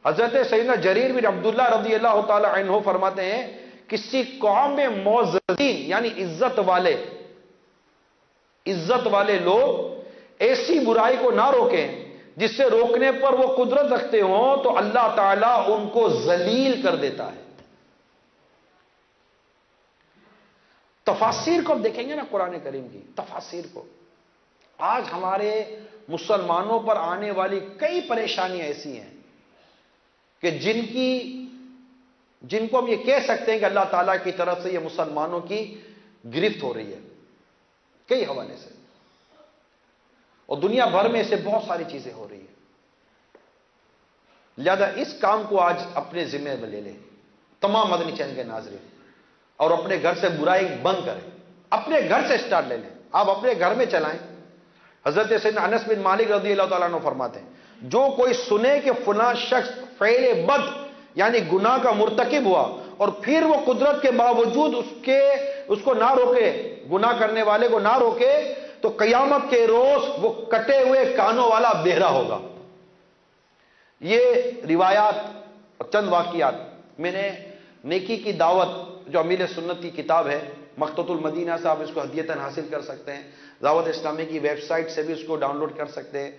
حضرت سیدنا جریر بن عبداللہ رضی اللہ تعالی عنہ فرماتے ہیں کسی قوم میں معززین یعنی عزت والے لوگ ایسی برائی کو نہ روکیں جس سے روکنے پر وہ قدرت رکھتے ہوں تو اللہ تعالیٰ ان کو ذلیل کر دیتا ہے. تفاسیر کو اب دیکھیں گے نا، قرآن کریم کی تفاسیر کو. آج ہمارے مسلمانوں پر آنے والی کئی پریشانیاں ایسی ہیں کہ جن کو ہم یہ کہہ سکتے ہیں کہ اللہ تعالیٰ کی طرف سے یہ مسلمانوں کی گرفت ہو رہی ہے کئی حوالے سے، اور دنیا بھر میں اسے بہت ساری چیزیں ہو رہی ہیں. لہذا اس کام کو آج اپنے ذمہ میں لے لیں تمام مدنی چینل کے ناظرین، اور اپنے گھر سے برائی بند کریں. اپنے گھر سے سٹارٹ لے لیں، آپ اپنے گھر میں چلائیں. حضرت سیدنا انس بن مالک رضی اللہ تعالیٰ عنہ فرماتے ہیں جو کوئی سنے کہ فلاں شخص فعل بد یعنی گناہ کا مرتکب ہوا اور پھر وہ قدرت کے باوجود اس کو نہ روکے، گناہ کرنے والے کو نہ روکے، تو قیامت کے روز وہ کٹے ہوئے کانوں والا بہرا ہوگا. یہ روایات اور چند واقعات میں نے نیکی کی دعوت جو امیر سنت کی کتاب ہے مقتۃ المدینہ سے آپ اس کو ہدیتاً حاصل کر سکتے ہیں. دعوت اسلامی کی ویب سائٹ سے بھی اس کو ڈاؤن لوڈ کر سکتے ہیں.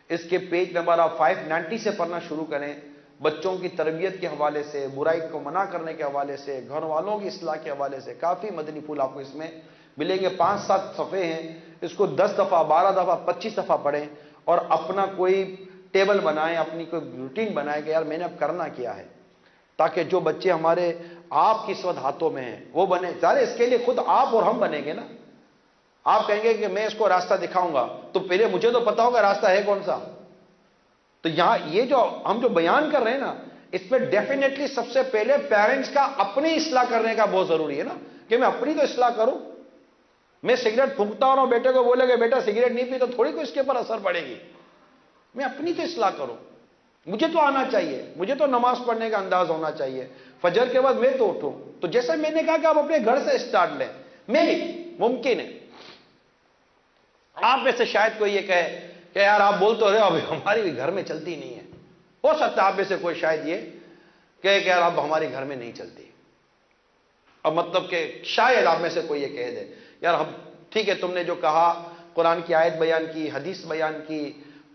اس کے پیج نمبر آپ 590 سے پڑھنا شروع کریں. بچوں کی تربیت کے حوالے سے، برائی کو منع کرنے کے حوالے سے، گھر والوں کی اصلاح کے حوالے سے کافی مدنی پھول آپ کو اس میں ملیں گے. 5-7 صفحے ہیں، اس کو 10 دفعہ 12 دفعہ 25 دفعہ پڑھیں اور اپنا کوئی ٹیبل بنائیں، اپنی کوئی روٹین بنائیں کہ یار میں نے اب کرنا کیا ہے، تاکہ جو بچے ہمارے آپ کی اس وقت ہاتھوں میں ہیں وہ بنے. ظاہر اس کے لیے خود آپ اور ہم بنیں گے نا. آپ کہیں گے کہ میں اس کو راستہ دکھاؤں گا تو پہلے مجھے تو پتا ہوگا راستہ ہے کون سا. تو یہاں یہ جو ہم جو بیان کر رہے ہیں نا، اس پہ ڈیفینیٹلی سب سے پہلے پیرنٹس کا اپنی اصلاح کرنے کا بہت ضروری ہے نا، کہ میں اپنی تو اصلاح کروں. میں سگریٹ پھونکتا ہوں بیٹے کو بولے کہ بیٹا سگریٹ نہیں پی تو تھوڑی کو اس کے پر اثر پڑے گی. میں اپنی تو اصلاح کروں. مجھے تو آنا چاہیے، مجھے تو نماز پڑھنے کا انداز ہونا چاہیے، فجر کے بعد میں تو اٹھوں. تو جیسے میں نے کہا کہ آپ اپنے گھر سے سٹارٹ لیں. میں بھی ممکن ہے آپ میں سے شاید کوئی یہ کہے کہ یار آپ بول تو رہے ہو اب ہماری بھی گھر میں چلتی نہیں ہے. ہو سکتا ہے آپ میں سے کوئی شاید یہ کہے کہ یار اب ہمارے گھر میں نہیں چلتی. اب مطلب کہ شاید آپ میں سے کوئی یہ کہہ دے یار ہم ٹھیک ہے تم نے جو کہا، قرآن کی آیت بیان کی، حدیث بیان کی،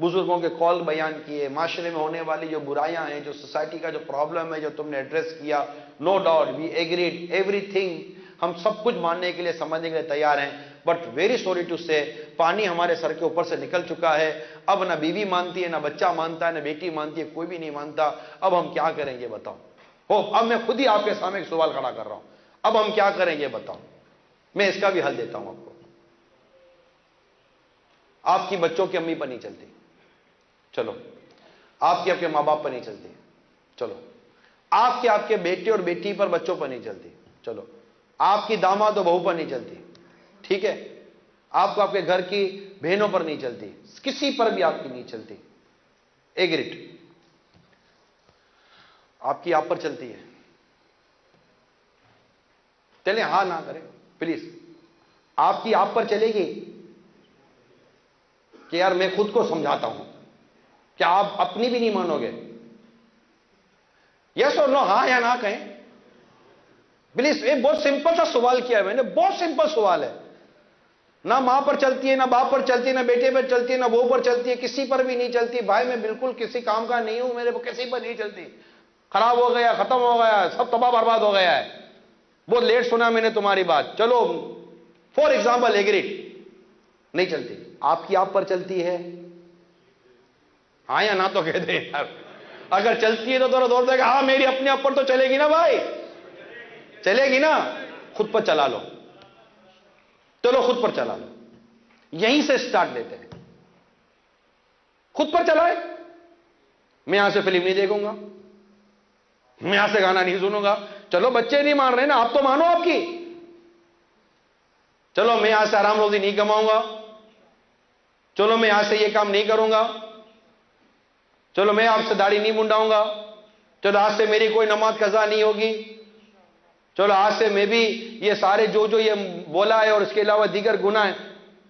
بزرگوں کے قول بیان کیے، معاشرے میں ہونے والی جو برائیاں ہیں، جو سوسائٹی کا جو پرابلم ہے جو تم نے ایڈریس کیا، نو ڈاؤٹ وی ایگریڈ ایوری تھنگ، ہم سب کچھ ماننے کے لیے سمجھنے کے لیے تیار ہیں. بٹ ویری سوری ٹو سے پانی ہمارے سر کے اوپر سے نکل چکا ہے. اب نہ بیوی مانتی ہے، نہ بچہ مانتا ہے، نہ بیٹی مانتی ہے، کوئی بھی نہیں مانتا. اب ہم کیا کریں یہ بتاؤ. اب میں خود ہی آپ کے سامنے ایک سوال کھڑا کر رہا ہوں، اب ہم کیا کریں یہ بتاؤ. میں اس کا بھی حل دیتا ہوں آپ کو. آپ کی بچوں کی امی پر نہیں چلتی، چلو. آپ کے ماں باپ پر نہیں چلتی، چلو. آپ کے بیٹے اور بیٹی پر بچوں پر نہیں چلتی، چلو. آپ کی داماد و بہو پر نہیں چلتی، ٹھیک ہے. آپ کو آپ کے گھر کی بہنوں پر نہیں چلتی، کسی پر بھی آپ کی نہیں چلتی. ایگریٹ. آپ کی آپ پر چلتی ہے. چلیں ہاں نہ کریں پلیز. آپ کی آپ پر چلے گی کہ یار میں خود کو سمجھاتا ہوں، کیا آپ اپنی بھی نہیں مانو گے؟ یس اور نو، ہاں یا نہ کہیں پلیز. یہ بہت سمپل سا سوال کیا ہے میں نے، بہت سمپل سوال ہے. نہ ماں پر چلتی ہے، نہ باپ پر چلتی ہے، نہ بیٹے پر چلتی ہے، نہ بہو پر چلتی ہے، کسی پر بھی نہیں چلتی. بھائی میں بالکل کسی کام کا نہیں ہوں، میرے کو کسی پر نہیں چلتی. خراب ہو گیا، ختم ہو گیا، سب تباہ برباد ہو گیا ہے. بہت لیٹ سنا میں نے تمہاری بات، چلو فور ایگزامپل ایگریٹ، نہیں چلتی. آپ کی آپ پر چلتی ہے، ہاں یا نہ تو کہہ دیں یار. اگر چلتی ہے تو ذرا دور دے گا ہاں میری اپنے آپ پر تو چلے گی نا بھائی. چلے گی نا؟ خود پر چلا لو، چلو خود پر چلا لو، یہیں سے سٹارٹ لیتے ہیں. خود پر چلائے. میں یہاں سے فلم نہیں دیکھوں گا، میں یہاں سے گانا نہیں سنوں گا. چلو بچے نہیں مان رہے نا، آپ تو مانو آپ کی. چلو میں یہاں سے حرام روزی نہیں کماؤں گا، چلو میں یہاں سے یہ کام نہیں کروں گا، چلو میں آپ سے داڑھی نہیں منڈاؤں گا، چلو آج سے میری کوئی نماز قضا نہیں ہوگی، چلو آج سے میں بھی یہ سارے جو یہ بولا ہے اور اس کے علاوہ دیگر گناہ ہیں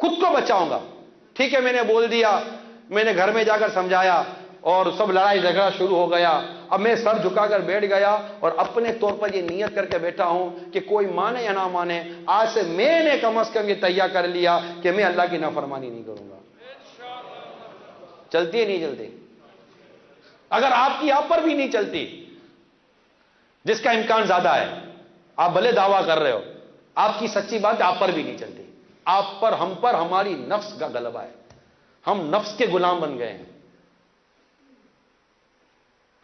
خود کو بچاؤں گا. ٹھیک ہے میں نے بول دیا، میں نے گھر میں جا کر سمجھایا اور سب لڑائی جھگڑا شروع ہو گیا. اب میں سر جھکا کر بیٹھ گیا اور اپنے طور پر یہ نیت کر کے بیٹھا ہوں کہ کوئی مانے یا نہ مانے، آج سے میں نے کم از کم یہ تیار کر لیا کہ میں اللہ کی نافرمانی نہیں کروں گا. چلتی ہے نہیں چلتی؟ اگر آپ کی آپ پر بھی نہیں چلتی، جس کا امکان زیادہ ہے، آپ بھلے دعویٰ کر رہے ہو، آپ کی سچی بات آپ پر بھی نہیں چلتی. آپ پر، ہم پر ہماری نفس کا غلبہ ہے. ہم نفس کے غلام بن گئے ہیں.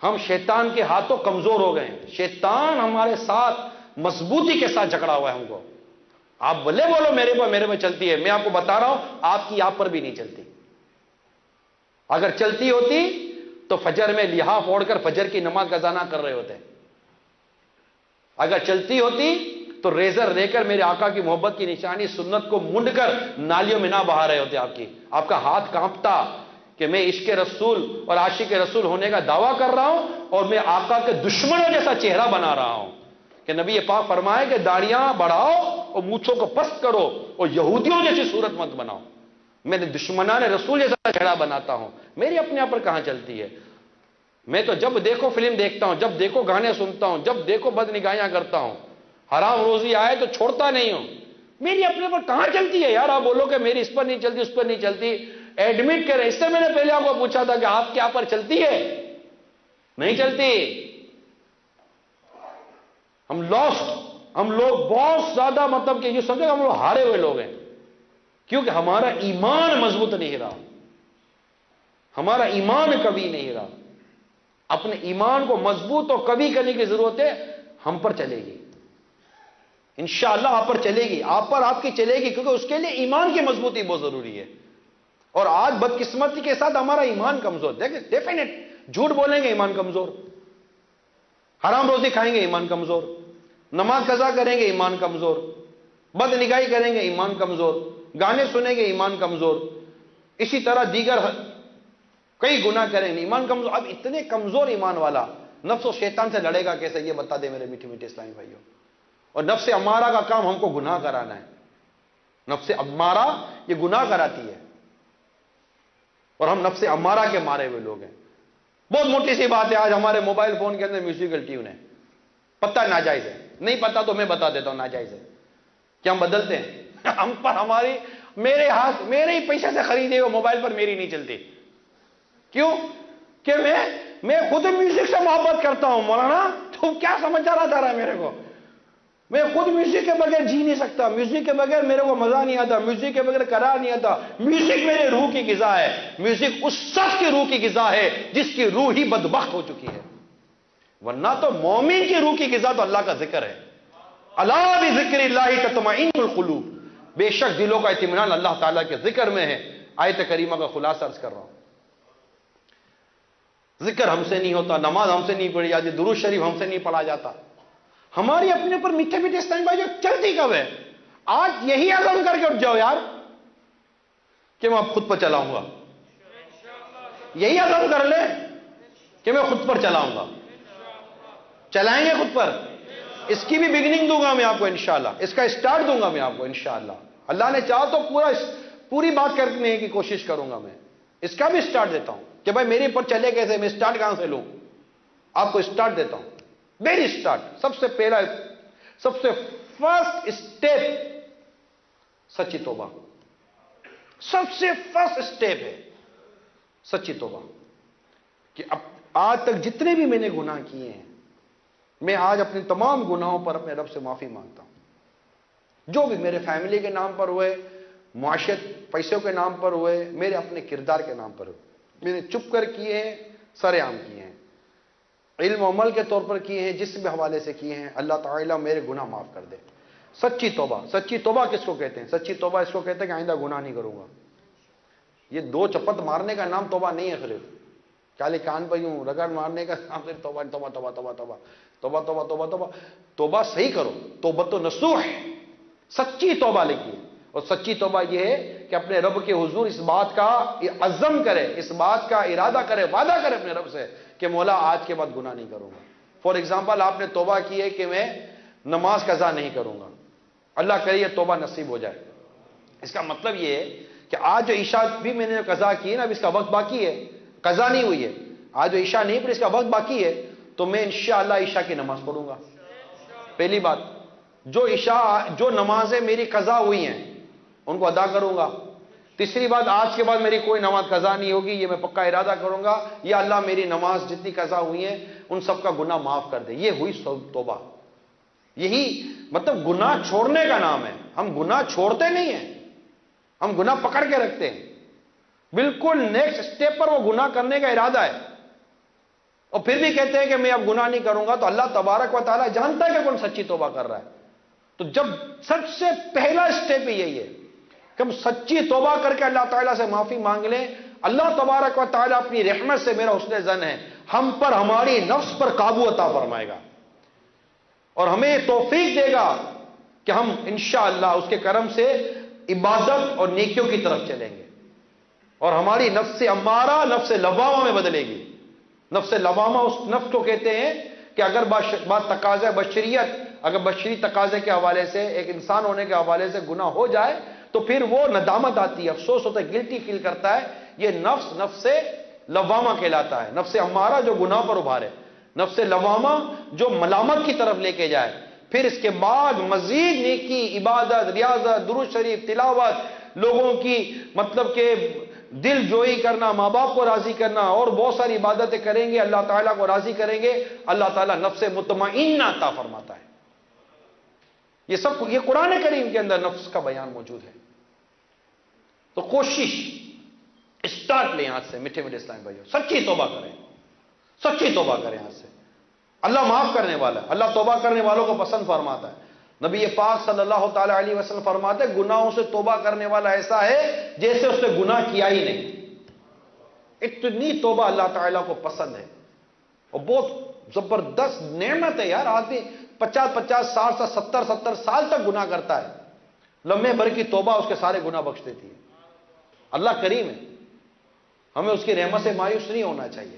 ہم شیطان کے ہاتھوں کمزور ہو گئے ہیں. شیطان ہمارے ساتھ مضبوطی کے ساتھ جھگڑا ہوا ہے ہم کو. آپ بھلے بولو میرے پر چلتی ہے، میں آپ کو بتا رہا ہوں آپ کی آپ پر بھی نہیں چلتی. اگر چلتی ہوتی تو فجر میں لحاف اوڑھ کر فجر کی نماز قضا نہ کر رہے ہوتے. اگر چلتی ہوتی تو ریزر لے کر میرے آقا کی محبت کی نشانی سنت کو منڈ کر نالیوں میں نہ بہا رہے ہوتے. آپ کا ہاتھ کانپتا کہ میں عشق رسول اور عاشق رسول ہونے کا دعویٰ کر رہا ہوں اور میں آقا کے دشمنوں جیسا چہرہ بنا رہا ہوں. کہ نبی پاک فرمائے کہ داڑیاں بڑھاؤ اور مونچھوں کو پست کرو اور یہودیوں جیسی صورت مت بناؤ. میں نے دشمنان رسول جیسا چہرہ بناتا ہوں. میری اپنے آپ پر کہاں چلتی ہے؟ میں تو جب دیکھو فلم دیکھتا ہوں، جب دیکھو گانے سنتا ہوں، جب دیکھو بد نگاہیاں کرتا ہوں، حرام روزی آئے تو چھوڑتا نہیں ہوں. میری اپنے پر کہاں چلتی ہے یار؟ آپ بولو کہ میری اس پر نہیں چلتی، اس پر نہیں چلتی. ایڈمٹ کریں. اس سے میں نے پہلے آپ کو پوچھا تھا کہ آپ کیا پر چلتی ہے؟ نہیں چلتی. ہم لاسٹ، ہم لوگ بہت زیادہ مطلب کہ یہ سمجھے کہ ہم لوگ ہارے ہوئے لوگ ہیں، کیونکہ ہمارا ایمان مضبوط نہیں رہا. ہمارا ایمان کبھی نہیں رہا. اپنے ایمان کو مضبوط اور کبھی کرنے کی ضرورت ہے. ہم پر چلے گی انشاءاللہ، آپ پر چلے گی، آپ پر آپ کی چلے گی، کیونکہ اس کے لیے ایمان کی مضبوطی بہت ضروری ہے. اور آج بدقسمتی کے ساتھ ہمارا ایمان کمزور. دیکھیں ڈیفینیٹ، جھوٹ بولیں گے ایمان کمزور، حرام روزی کھائیں گے ایمان کمزور، نماز قضا کریں گے ایمان کمزور، بد نگاہی کریں گے ایمان کمزور، گانے سنیں گے ایمان کمزور، اسی طرح دیگر کئی گناہ کریں گے ایمان کمزور. اب اتنے کمزور ایمان والا نفس و شیطان سے لڑے گا کیسے؟ یہ بتا دے میرے میٹھے میٹھے اسلامی بھائیوں. اور نفس امارہ کا کام ہم کو گناہ کرانا ہے. نفس امارہ یہ گناہ کراتی ہے اور ہم نفس امارہ کے مارے ہوئے لوگ ہیں. بہت موٹی سی بات ہے، آج ہمارے موبائل فون کے اندر میوزیکل ٹیون ہے. پتہ ناجائز ہے، نہیں پتا تو میں بتا دیتا ہوں ناجائز ہے. کیا ہم بدلتے ہیں؟ ہم پر ہماری، میرے ہاتھ میرے ہی پیسے سے خریدے ہوئے موبائل پر میری نہیں چلتی. کیوں؟ کہ میں خود میوزک سے محبت کرتا ہوں. مولانا تم کیا سمجھا رہا ہے میرے کو؟ میں خود میوزک کے بغیر جی نہیں سکتا. میوزک کے بغیر میرے کو مزہ نہیں آتا. میوزک کے بغیر قرار نہیں آتا. میوزک میرے روح کی غذا ہے. میوزک اس شخص کی روح کی غذا ہے جس کی روح ہی بدبخت ہو چکی ہے. ورنہ تو مومن کی روح کی غذا تو اللہ کا ذکر ہے. الا بذکر اللہ تطمئن القلوب. بے شک دلوں کا اطمینان اللہ تعالیٰ کے ذکر میں ہے. آیت کریمہ کا خلاصہ عرض کر رہا ہوں. ذکر ہم سے نہیں ہوتا، نماز ہم سے نہیں پڑھی جاتی، درود شریف ہم سے نہیں پڑھا جاتا. ہماری اپنے پر میٹھے میٹھے اسلامی بھائی جو چلتی کب ہے؟ آج یہی عزم کر کے اٹھ جاؤ یار کہ میں اب خود پر چلاؤں گا. یہی عزم کر لے کہ میں خود پر چلاؤں گا. چلائیں گے خود پر. اس کی بھی بگننگ دوں گا میں آپ کو انشاءاللہ. اس کا اسٹارٹ دوں گا میں آپ کو انشاءاللہ. اللہ نے چاہا تو پوری بات کرنے کی کوشش کروں گا. میں اس کا بھی اسٹارٹ دیتا ہوں کہ بھائی میرے پر چلے کیسے، میں اسٹارٹ کہاں سے لوں. آپ کو اسٹارٹ دیتا ہوں. Very start. سب سے پہلا، سب سے فرسٹ اسٹیپ سچی توبہ. سب سے فرسٹ اسٹیپ ہے سچی توبہ. کہ اب آج تک جتنے بھی میں نے گناہ کیے ہیں، میں آج اپنے تمام گناہوں پر اپنے رب سے معافی مانگتا ہوں. جو بھی میرے فیملی کے نام پر ہوئے، معاشیت پیسوں کے نام پر ہوئے، میرے اپنے کردار کے نام پر ہوئے، میں نے چپ کر کیے ہیں، سر عام کیے ہیں. علم و عمل کے طور پر کیے ہیں، جس بھی حوالے سے کیے ہیں، اللہ تعالیٰ میرے گناہ معاف کر دے۔ سچی توبہ، سچی توبہ کس کو کہتے ہیں؟ سچی توبہ اس کو کہتے ہیں کہ آئندہ گناہ نہیں کروں گا۔ یہ دو چپت مارنے کا نام توبہ نہیں ہے، صرف کالے کان پہ یوں رگڑ مارنے کا نام صرف توبہ توبہ توبہ توبہ توبہ توبہ توبہ توبہ توبہ توبہ صحیح کرو، توبۃ نصوح، سچی توبہ لکھی۔ اور سچی توبہ یہ ہے کہ اپنے رب کے حضور اس بات کا عزم کرے، اس بات کا ارادہ کرے، وعدہ کرے اپنے رب سے کہ مولا آج کے بعد گناہ نہیں کروں گا۔ فار ایگزامپل آپ نے توبہ کی ہے کہ میں نماز قضا نہیں کروں گا، اللہ کرے یہ توبہ نصیب ہو جائے۔ اس کا مطلب یہ ہے کہ آج جو عشاء بھی میں نے قضا کی ہے نا، اب اس کا وقت باقی ہے، قضا نہیں ہوئی ہے، آج جو عشاء نہیں پر اس کا وقت باقی ہے، تو میں انشاءاللہ عشاء کی نماز پڑھوں گا۔ پہلی بات، جو نمازیں میری قضا ہوئی ہیں ان کو ادا کروں گا۔ تیسری بات، آج کے بعد میری کوئی نماز قضا نہیں ہوگی، یہ میں پکا ارادہ کروں گا، یا اللہ میری نماز جتنی قضا ہوئی ہیں ان سب کا گناہ معاف کر دے۔ یہ ہوئی توبہ۔ یہی مطلب گناہ چھوڑنے کا نام ہے۔ ہم گناہ چھوڑتے نہیں ہیں، ہم گناہ پکڑ کے رکھتے ہیں، بالکل نیکسٹ سٹیپ پر وہ گناہ کرنے کا ارادہ ہے، اور پھر بھی کہتے ہیں کہ میں اب گناہ نہیں کروں گا۔ تو اللہ تبارک و تعالیٰ جانتا ہے کہ کون سچی توبہ کر رہا ہے۔ تو جب سب سے پہلا سٹیپ یہی ہے کہ ہم سچی توبہ کر کے اللہ تعالیٰ سے معافی مانگ لیں، اللہ تبارک و تعالیٰ اپنی رحمت سے، میرا حسن ظن ہے، ہم پر، ہماری نفس پر قابو عطا فرمائے گا، اور ہمیں توفیق دے گا کہ ہم انشاءاللہ اس کے کرم سے عبادت اور نیکیوں کی طرف چلیں گے، اور ہماری نفس امارہ نفس لوامہ میں بدلے گی۔ نفس لوامہ اس نفس کو کہتے ہیں کہ اگر بات تقاضا بشریت، اگر بشری تقاضے کے حوالے سے، ایک انسان ہونے کے حوالے سے گناہ ہو جائے تو پھر وہ ندامت آتی ہے، افسوس ہوتا ہے، گلٹی فیل کرتا ہے۔ یہ نفس لوامہ کہلاتا ہے۔ نفس امارہ جو گناہ پر ابھارے، نفس لوامہ جو ملامت کی طرف لے کے جائے، پھر اس کے بعد مزید نیکی، عبادت، ریاضت، درود شریف، تلاوت، لوگوں کی مطلب کہ دل جوئی کرنا، ماں باپ کو راضی کرنا، اور بہت ساری عبادتیں کریں گے، اللہ تعالیٰ کو راضی کریں گے، اللہ تعالیٰ نفس مطمئنہ عطا فرماتا ہے۔ یہ قرآن کریم کے اندر نفس کا بیان موجود ہے۔ تو کوشش اسٹارٹ لیں آج سے، میٹھے میٹھے اسلام بھائیو، سچی توبہ کریں، سچی توبہ کریں آج سے۔ اللہ معاف کرنے والا ہے، اللہ توبہ کرنے والوں کو پسند فرماتا ہے۔ نبی پاک صلی اللہ تعالی علیہ وسلم فرماتے ہیں گناہوں سے توبہ کرنے والا ایسا ہے جیسے اس نے گناہ کیا ہی نہیں۔ اتنی توبہ اللہ تعالیٰ کو پسند ہے، اور بہت زبردست نعمت ہے یار۔ آدمی 50 سال سے 70 سال تک گناہ کرتا ہے، لمحے بھر کی توبہ اس کے سارے گناہ بخش دیتی ہے۔ اللہ کریم ہے، ہمیں اس کی رحمت سے مایوس نہیں ہونا چاہیے۔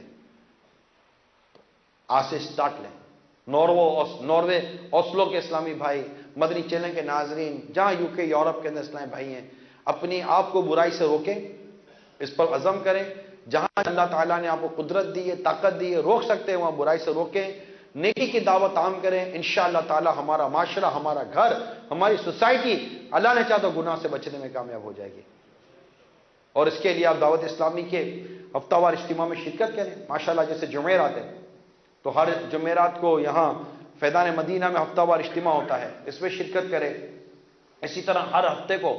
آج سے سٹارٹ لیں۔ ناروے اوسلو کے اسلامی بھائی، مدنی چینل کے ناظرین، جہاں UK یورپ کے اندر اسلامی بھائی ہیں، اپنی آپ کو برائی سے روکیں، اس پر عزم کریں۔ جہاں اللہ تعالیٰ نے آپ کو قدرت دی ہے، طاقت دی ہے، روک سکتے ہیں وہاں برائی سے روکیں، نیکی کی دعوت عام کریں۔ انشاءاللہ تعالیٰ ہمارا معاشرہ، ہمارا گھر، ہماری سوسائٹی اللہ نے چاہا تو گناہ سے بچنے میں کامیاب ہو جائے گی۔ اور اس کے لیے آپ دعوت اسلامی کے ہفتہ وار اجتماع میں شرکت کریں۔ ماشاءاللہ جیسے جمعرات ہے تو ہر جمعرات کو یہاں فیضان مدینہ میں ہفتہ وار اجتماع ہوتا ہے، اس میں شرکت کریں۔ اسی طرح ہر ہفتے کو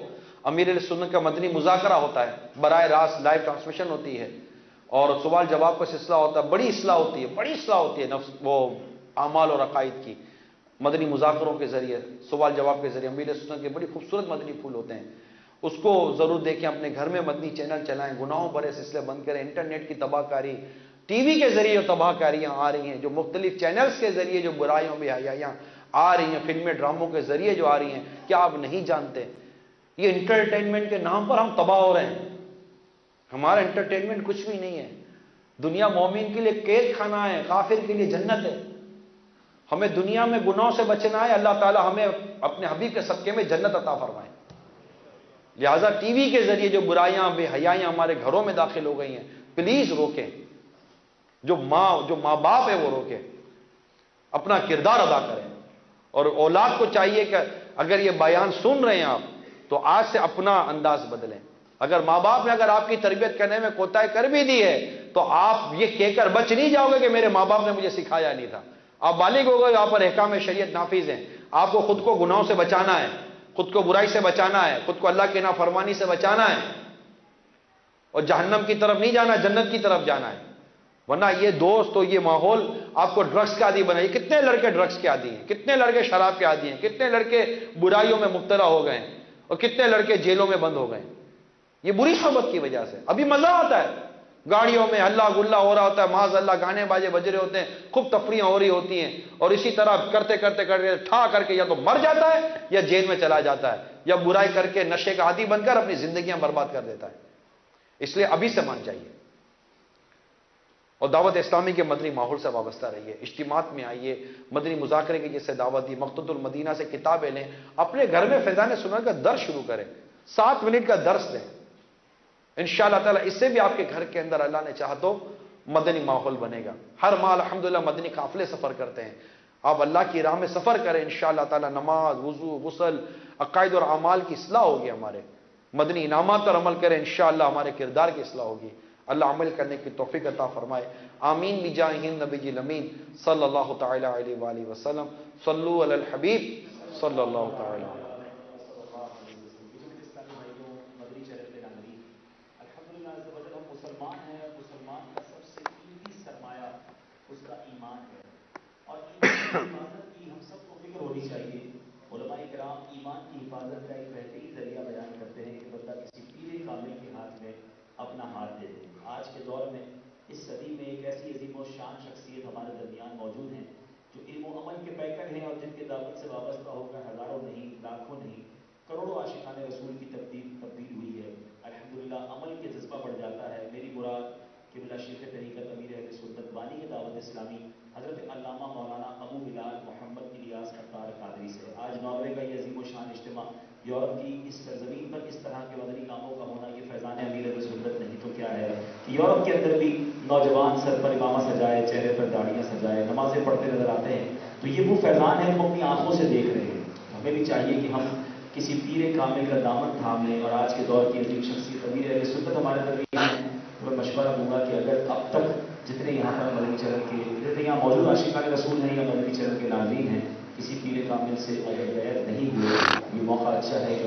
امیر اہل سنت کا مدنی مذاکرہ ہوتا ہے، براہ راست لائیو ٹرانسمیشن ہوتی ہے، اور سوال جواب کا سلسلہ ہوتا ہے۔ بڑی اصلاح ہوتی ہے، بڑی اصلاح ہوتی ہے نفس وہ اعمال اور عقائد کی، مدنی مذاکروں کے ذریعے، سوال جواب کے ذریعے۔ امیر اہل سنت کے بڑی خوبصورت مدنی پھول ہوتے ہیں، اس کو ضرور دیکھیں، اپنے گھر میں مدنی چینل چلائیں، گناہوں بھرے سلسلے بند کریں۔ انٹرنیٹ کی تباہ کاری، ٹی وی کے ذریعے جو تباہ کاریاں آ رہی ہیں، جو مختلف چینلز کے ذریعے جو برائیوں بے حیائیاں آ رہی ہیں، فلمیں ڈراموں کے ذریعے جو آ رہی ہیں، کیا آپ نہیں جانتے یہ انٹرٹینمنٹ کے نام پر ہم تباہ ہو رہے ہیں؟ ہمارا انٹرٹینمنٹ کچھ بھی نہیں ہے۔ دنیا مومن کے لیے قید خانہ ہے، کافر کے لیے جنت ہے۔ ہمیں دنیا میں گناہوں سے بچنا ہے، اللہ تعالی ہمیں اپنے حبیب کے صدقے میں جنت عطا فرمائے۔ لہٰذا ٹی وی کے ذریعے جو برائیاں بے حیائیاں ہمارے گھروں میں داخل ہو گئی ہیں، پلیز روکیں۔ جو ماں باپ ہے وہ روکیں، اپنا کردار ادا کریں، اور اولاد کو چاہیے کہ اگر یہ بیان سن رہے ہیں آپ تو آج سے اپنا انداز بدلیں۔ اگر ماں باپ نے اگر آپ کی تربیت کرنے میں کوتاہی کر بھی دی ہے تو آپ یہ کہہ کر بچ نہیں جاؤ گے کہ میرے ماں باپ نے مجھے سکھایا نہیں تھا۔ آپ بالغ ہو گئے، آپ پر احکام شریعت نافذ ہیں، آپ کو خود کو گناہوں سے بچانا ہے، خود کو برائی سے بچانا ہے، خود کو اللہ کی نافرمانی سے بچانا ہے، اور جہنم کی طرف نہیں جانا، جنت کی طرف جانا ہے۔ ورنہ یہ دوست اور یہ ماحول آپ کو ڈرگس کے عادی بنائے. کتنے لڑکے ڈرگس کے عادی ہیں, کتنے لڑکے شراب کے عادی ہیں, کتنے لڑکے برائیوں میں مبتلا ہو گئے ہیں, اور کتنے لڑکے جیلوں میں بند ہو گئے ہیں, یہ بری صحبت کی وجہ سے. ابھی مزہ آتا ہے, گاڑیوں میں ہلا گلا ہو رہا ہوتا ہے, معاذ اللہ گانے باجے بج رہے ہوتے ہیں, خوب تفریحاں ہو رہی ہوتی ہیں, اور اسی طرح کرتے کرتے کرتے ٹھا کر کے یا تو مر جاتا ہے یا جیل میں چلا جاتا ہے, یا برائی کر کے نشے کا عادی بن کر اپنی زندگیاں برباد کر دیتا ہے. اس لیے ابھی سے مان جائیے اور دعوت اسلامی کے مدنی ماحول سے وابستہ رہیے. اجتماعات میں آئیے, مدنی مذاکرے کی جیسے دعوت دی, مقتۃ المدینہ سے کتابیں لیں, اپنے گھر میں فیضان سنت کا درس شروع کریں, 7 منٹ کا درس دیں. انشاءاللہ تعالیٰ اس سے بھی آپ کے گھر کے اندر اللہ نے چاہا تو مدنی ماحول بنے گا. ہر ماہ الحمدللہ مدنی قافلے سفر کرتے ہیں. آپ اللہ کی راہ میں سفر کریں, انشاءاللہ تعالیٰ نماز, وضو, غسل, عقائد اور اعمال کی اصلاح ہوگی. ہمارے مدنی انعامات پر عمل کریں, انشاءاللہ ہمارے کردار کی اصلاح ہوگی. اللہ عمل کرنے کی توفیق عطا فرمائے. آمین بجاہ النبی الامین صلی اللہ تعالی علیہ وآلہ وسلم. صلو علی الحبیب صلی اللہ تعالی علیہ. مسلمان ہے, مسلمان کا سب سے قیمتی سرمایہ اس کا ایمان ہے, اور ایمان کی حفاظت کی ہم سب کو فکر ہونی چاہیے. علماء کرام ایمان کی حفاظت کا ایک بہترین ذریعہ بیان کرتے ہیں کہ بندہ کسی پیر کامل کے ہاتھ میں اپنا ہاتھ دے دے. آج کے دور میں اس صدی میں ایک ایسی عظیم و شان شخصیت ہمارے درمیان موجود ہیں جو علم و عمل کے پیکر ہیں, اور جن کے دعوت سے وابستہ ہو کر ہزاروں نہیں, لاکھوں نہیں, کروڑوں عاشقان رسول کی تبدیل ہوئی ہے. الحمدللہ عمل کے جذبہ بڑھ جاتا ہے. میری مراد قبلہ شیخ طریقت امیر اہل سنت بانی کی دعوت اسلامی حضرت علامہ مولانا ابو بلال محمد الیاس اتار قادری سے. آج نوے کا یہ عظیم و شان اجتماع یورپ کی اس سرزمین پر اس طرح کے مدنی کاموں کا ہونا یہ فیضان امیر اہل سنت نہیں تو کیا ہے کہ یورپ کے اندر بھی نوجوان سر پر امامہ سجائے, چہرے پر داڑیاں سجائے, نمازیں پڑھتے نظر آتے ہیں. تو یہ وہ فیضان ہے ہم اپنی آنکھوں سے دیکھ رہے ہیں. ہمیں بھی چاہیے کہ ہم کسی پیر کامل کا دامن تھام لیں, اور آج کے دور کی عظیم شخصیت امیر اہل سنت ہمارے درمیان ہے. میں مشورہ دوں گا کہ اگر اب تک جتنے یہاں پر مدنی چرن کے جتنے یہاں موجود عاشقان رسول ہیں یا مدنی چرن کے ناظرین ہیں, کسی پیر کامل سے اگر بیعت نہیں ہوئے, یہ موقع اچھا ہے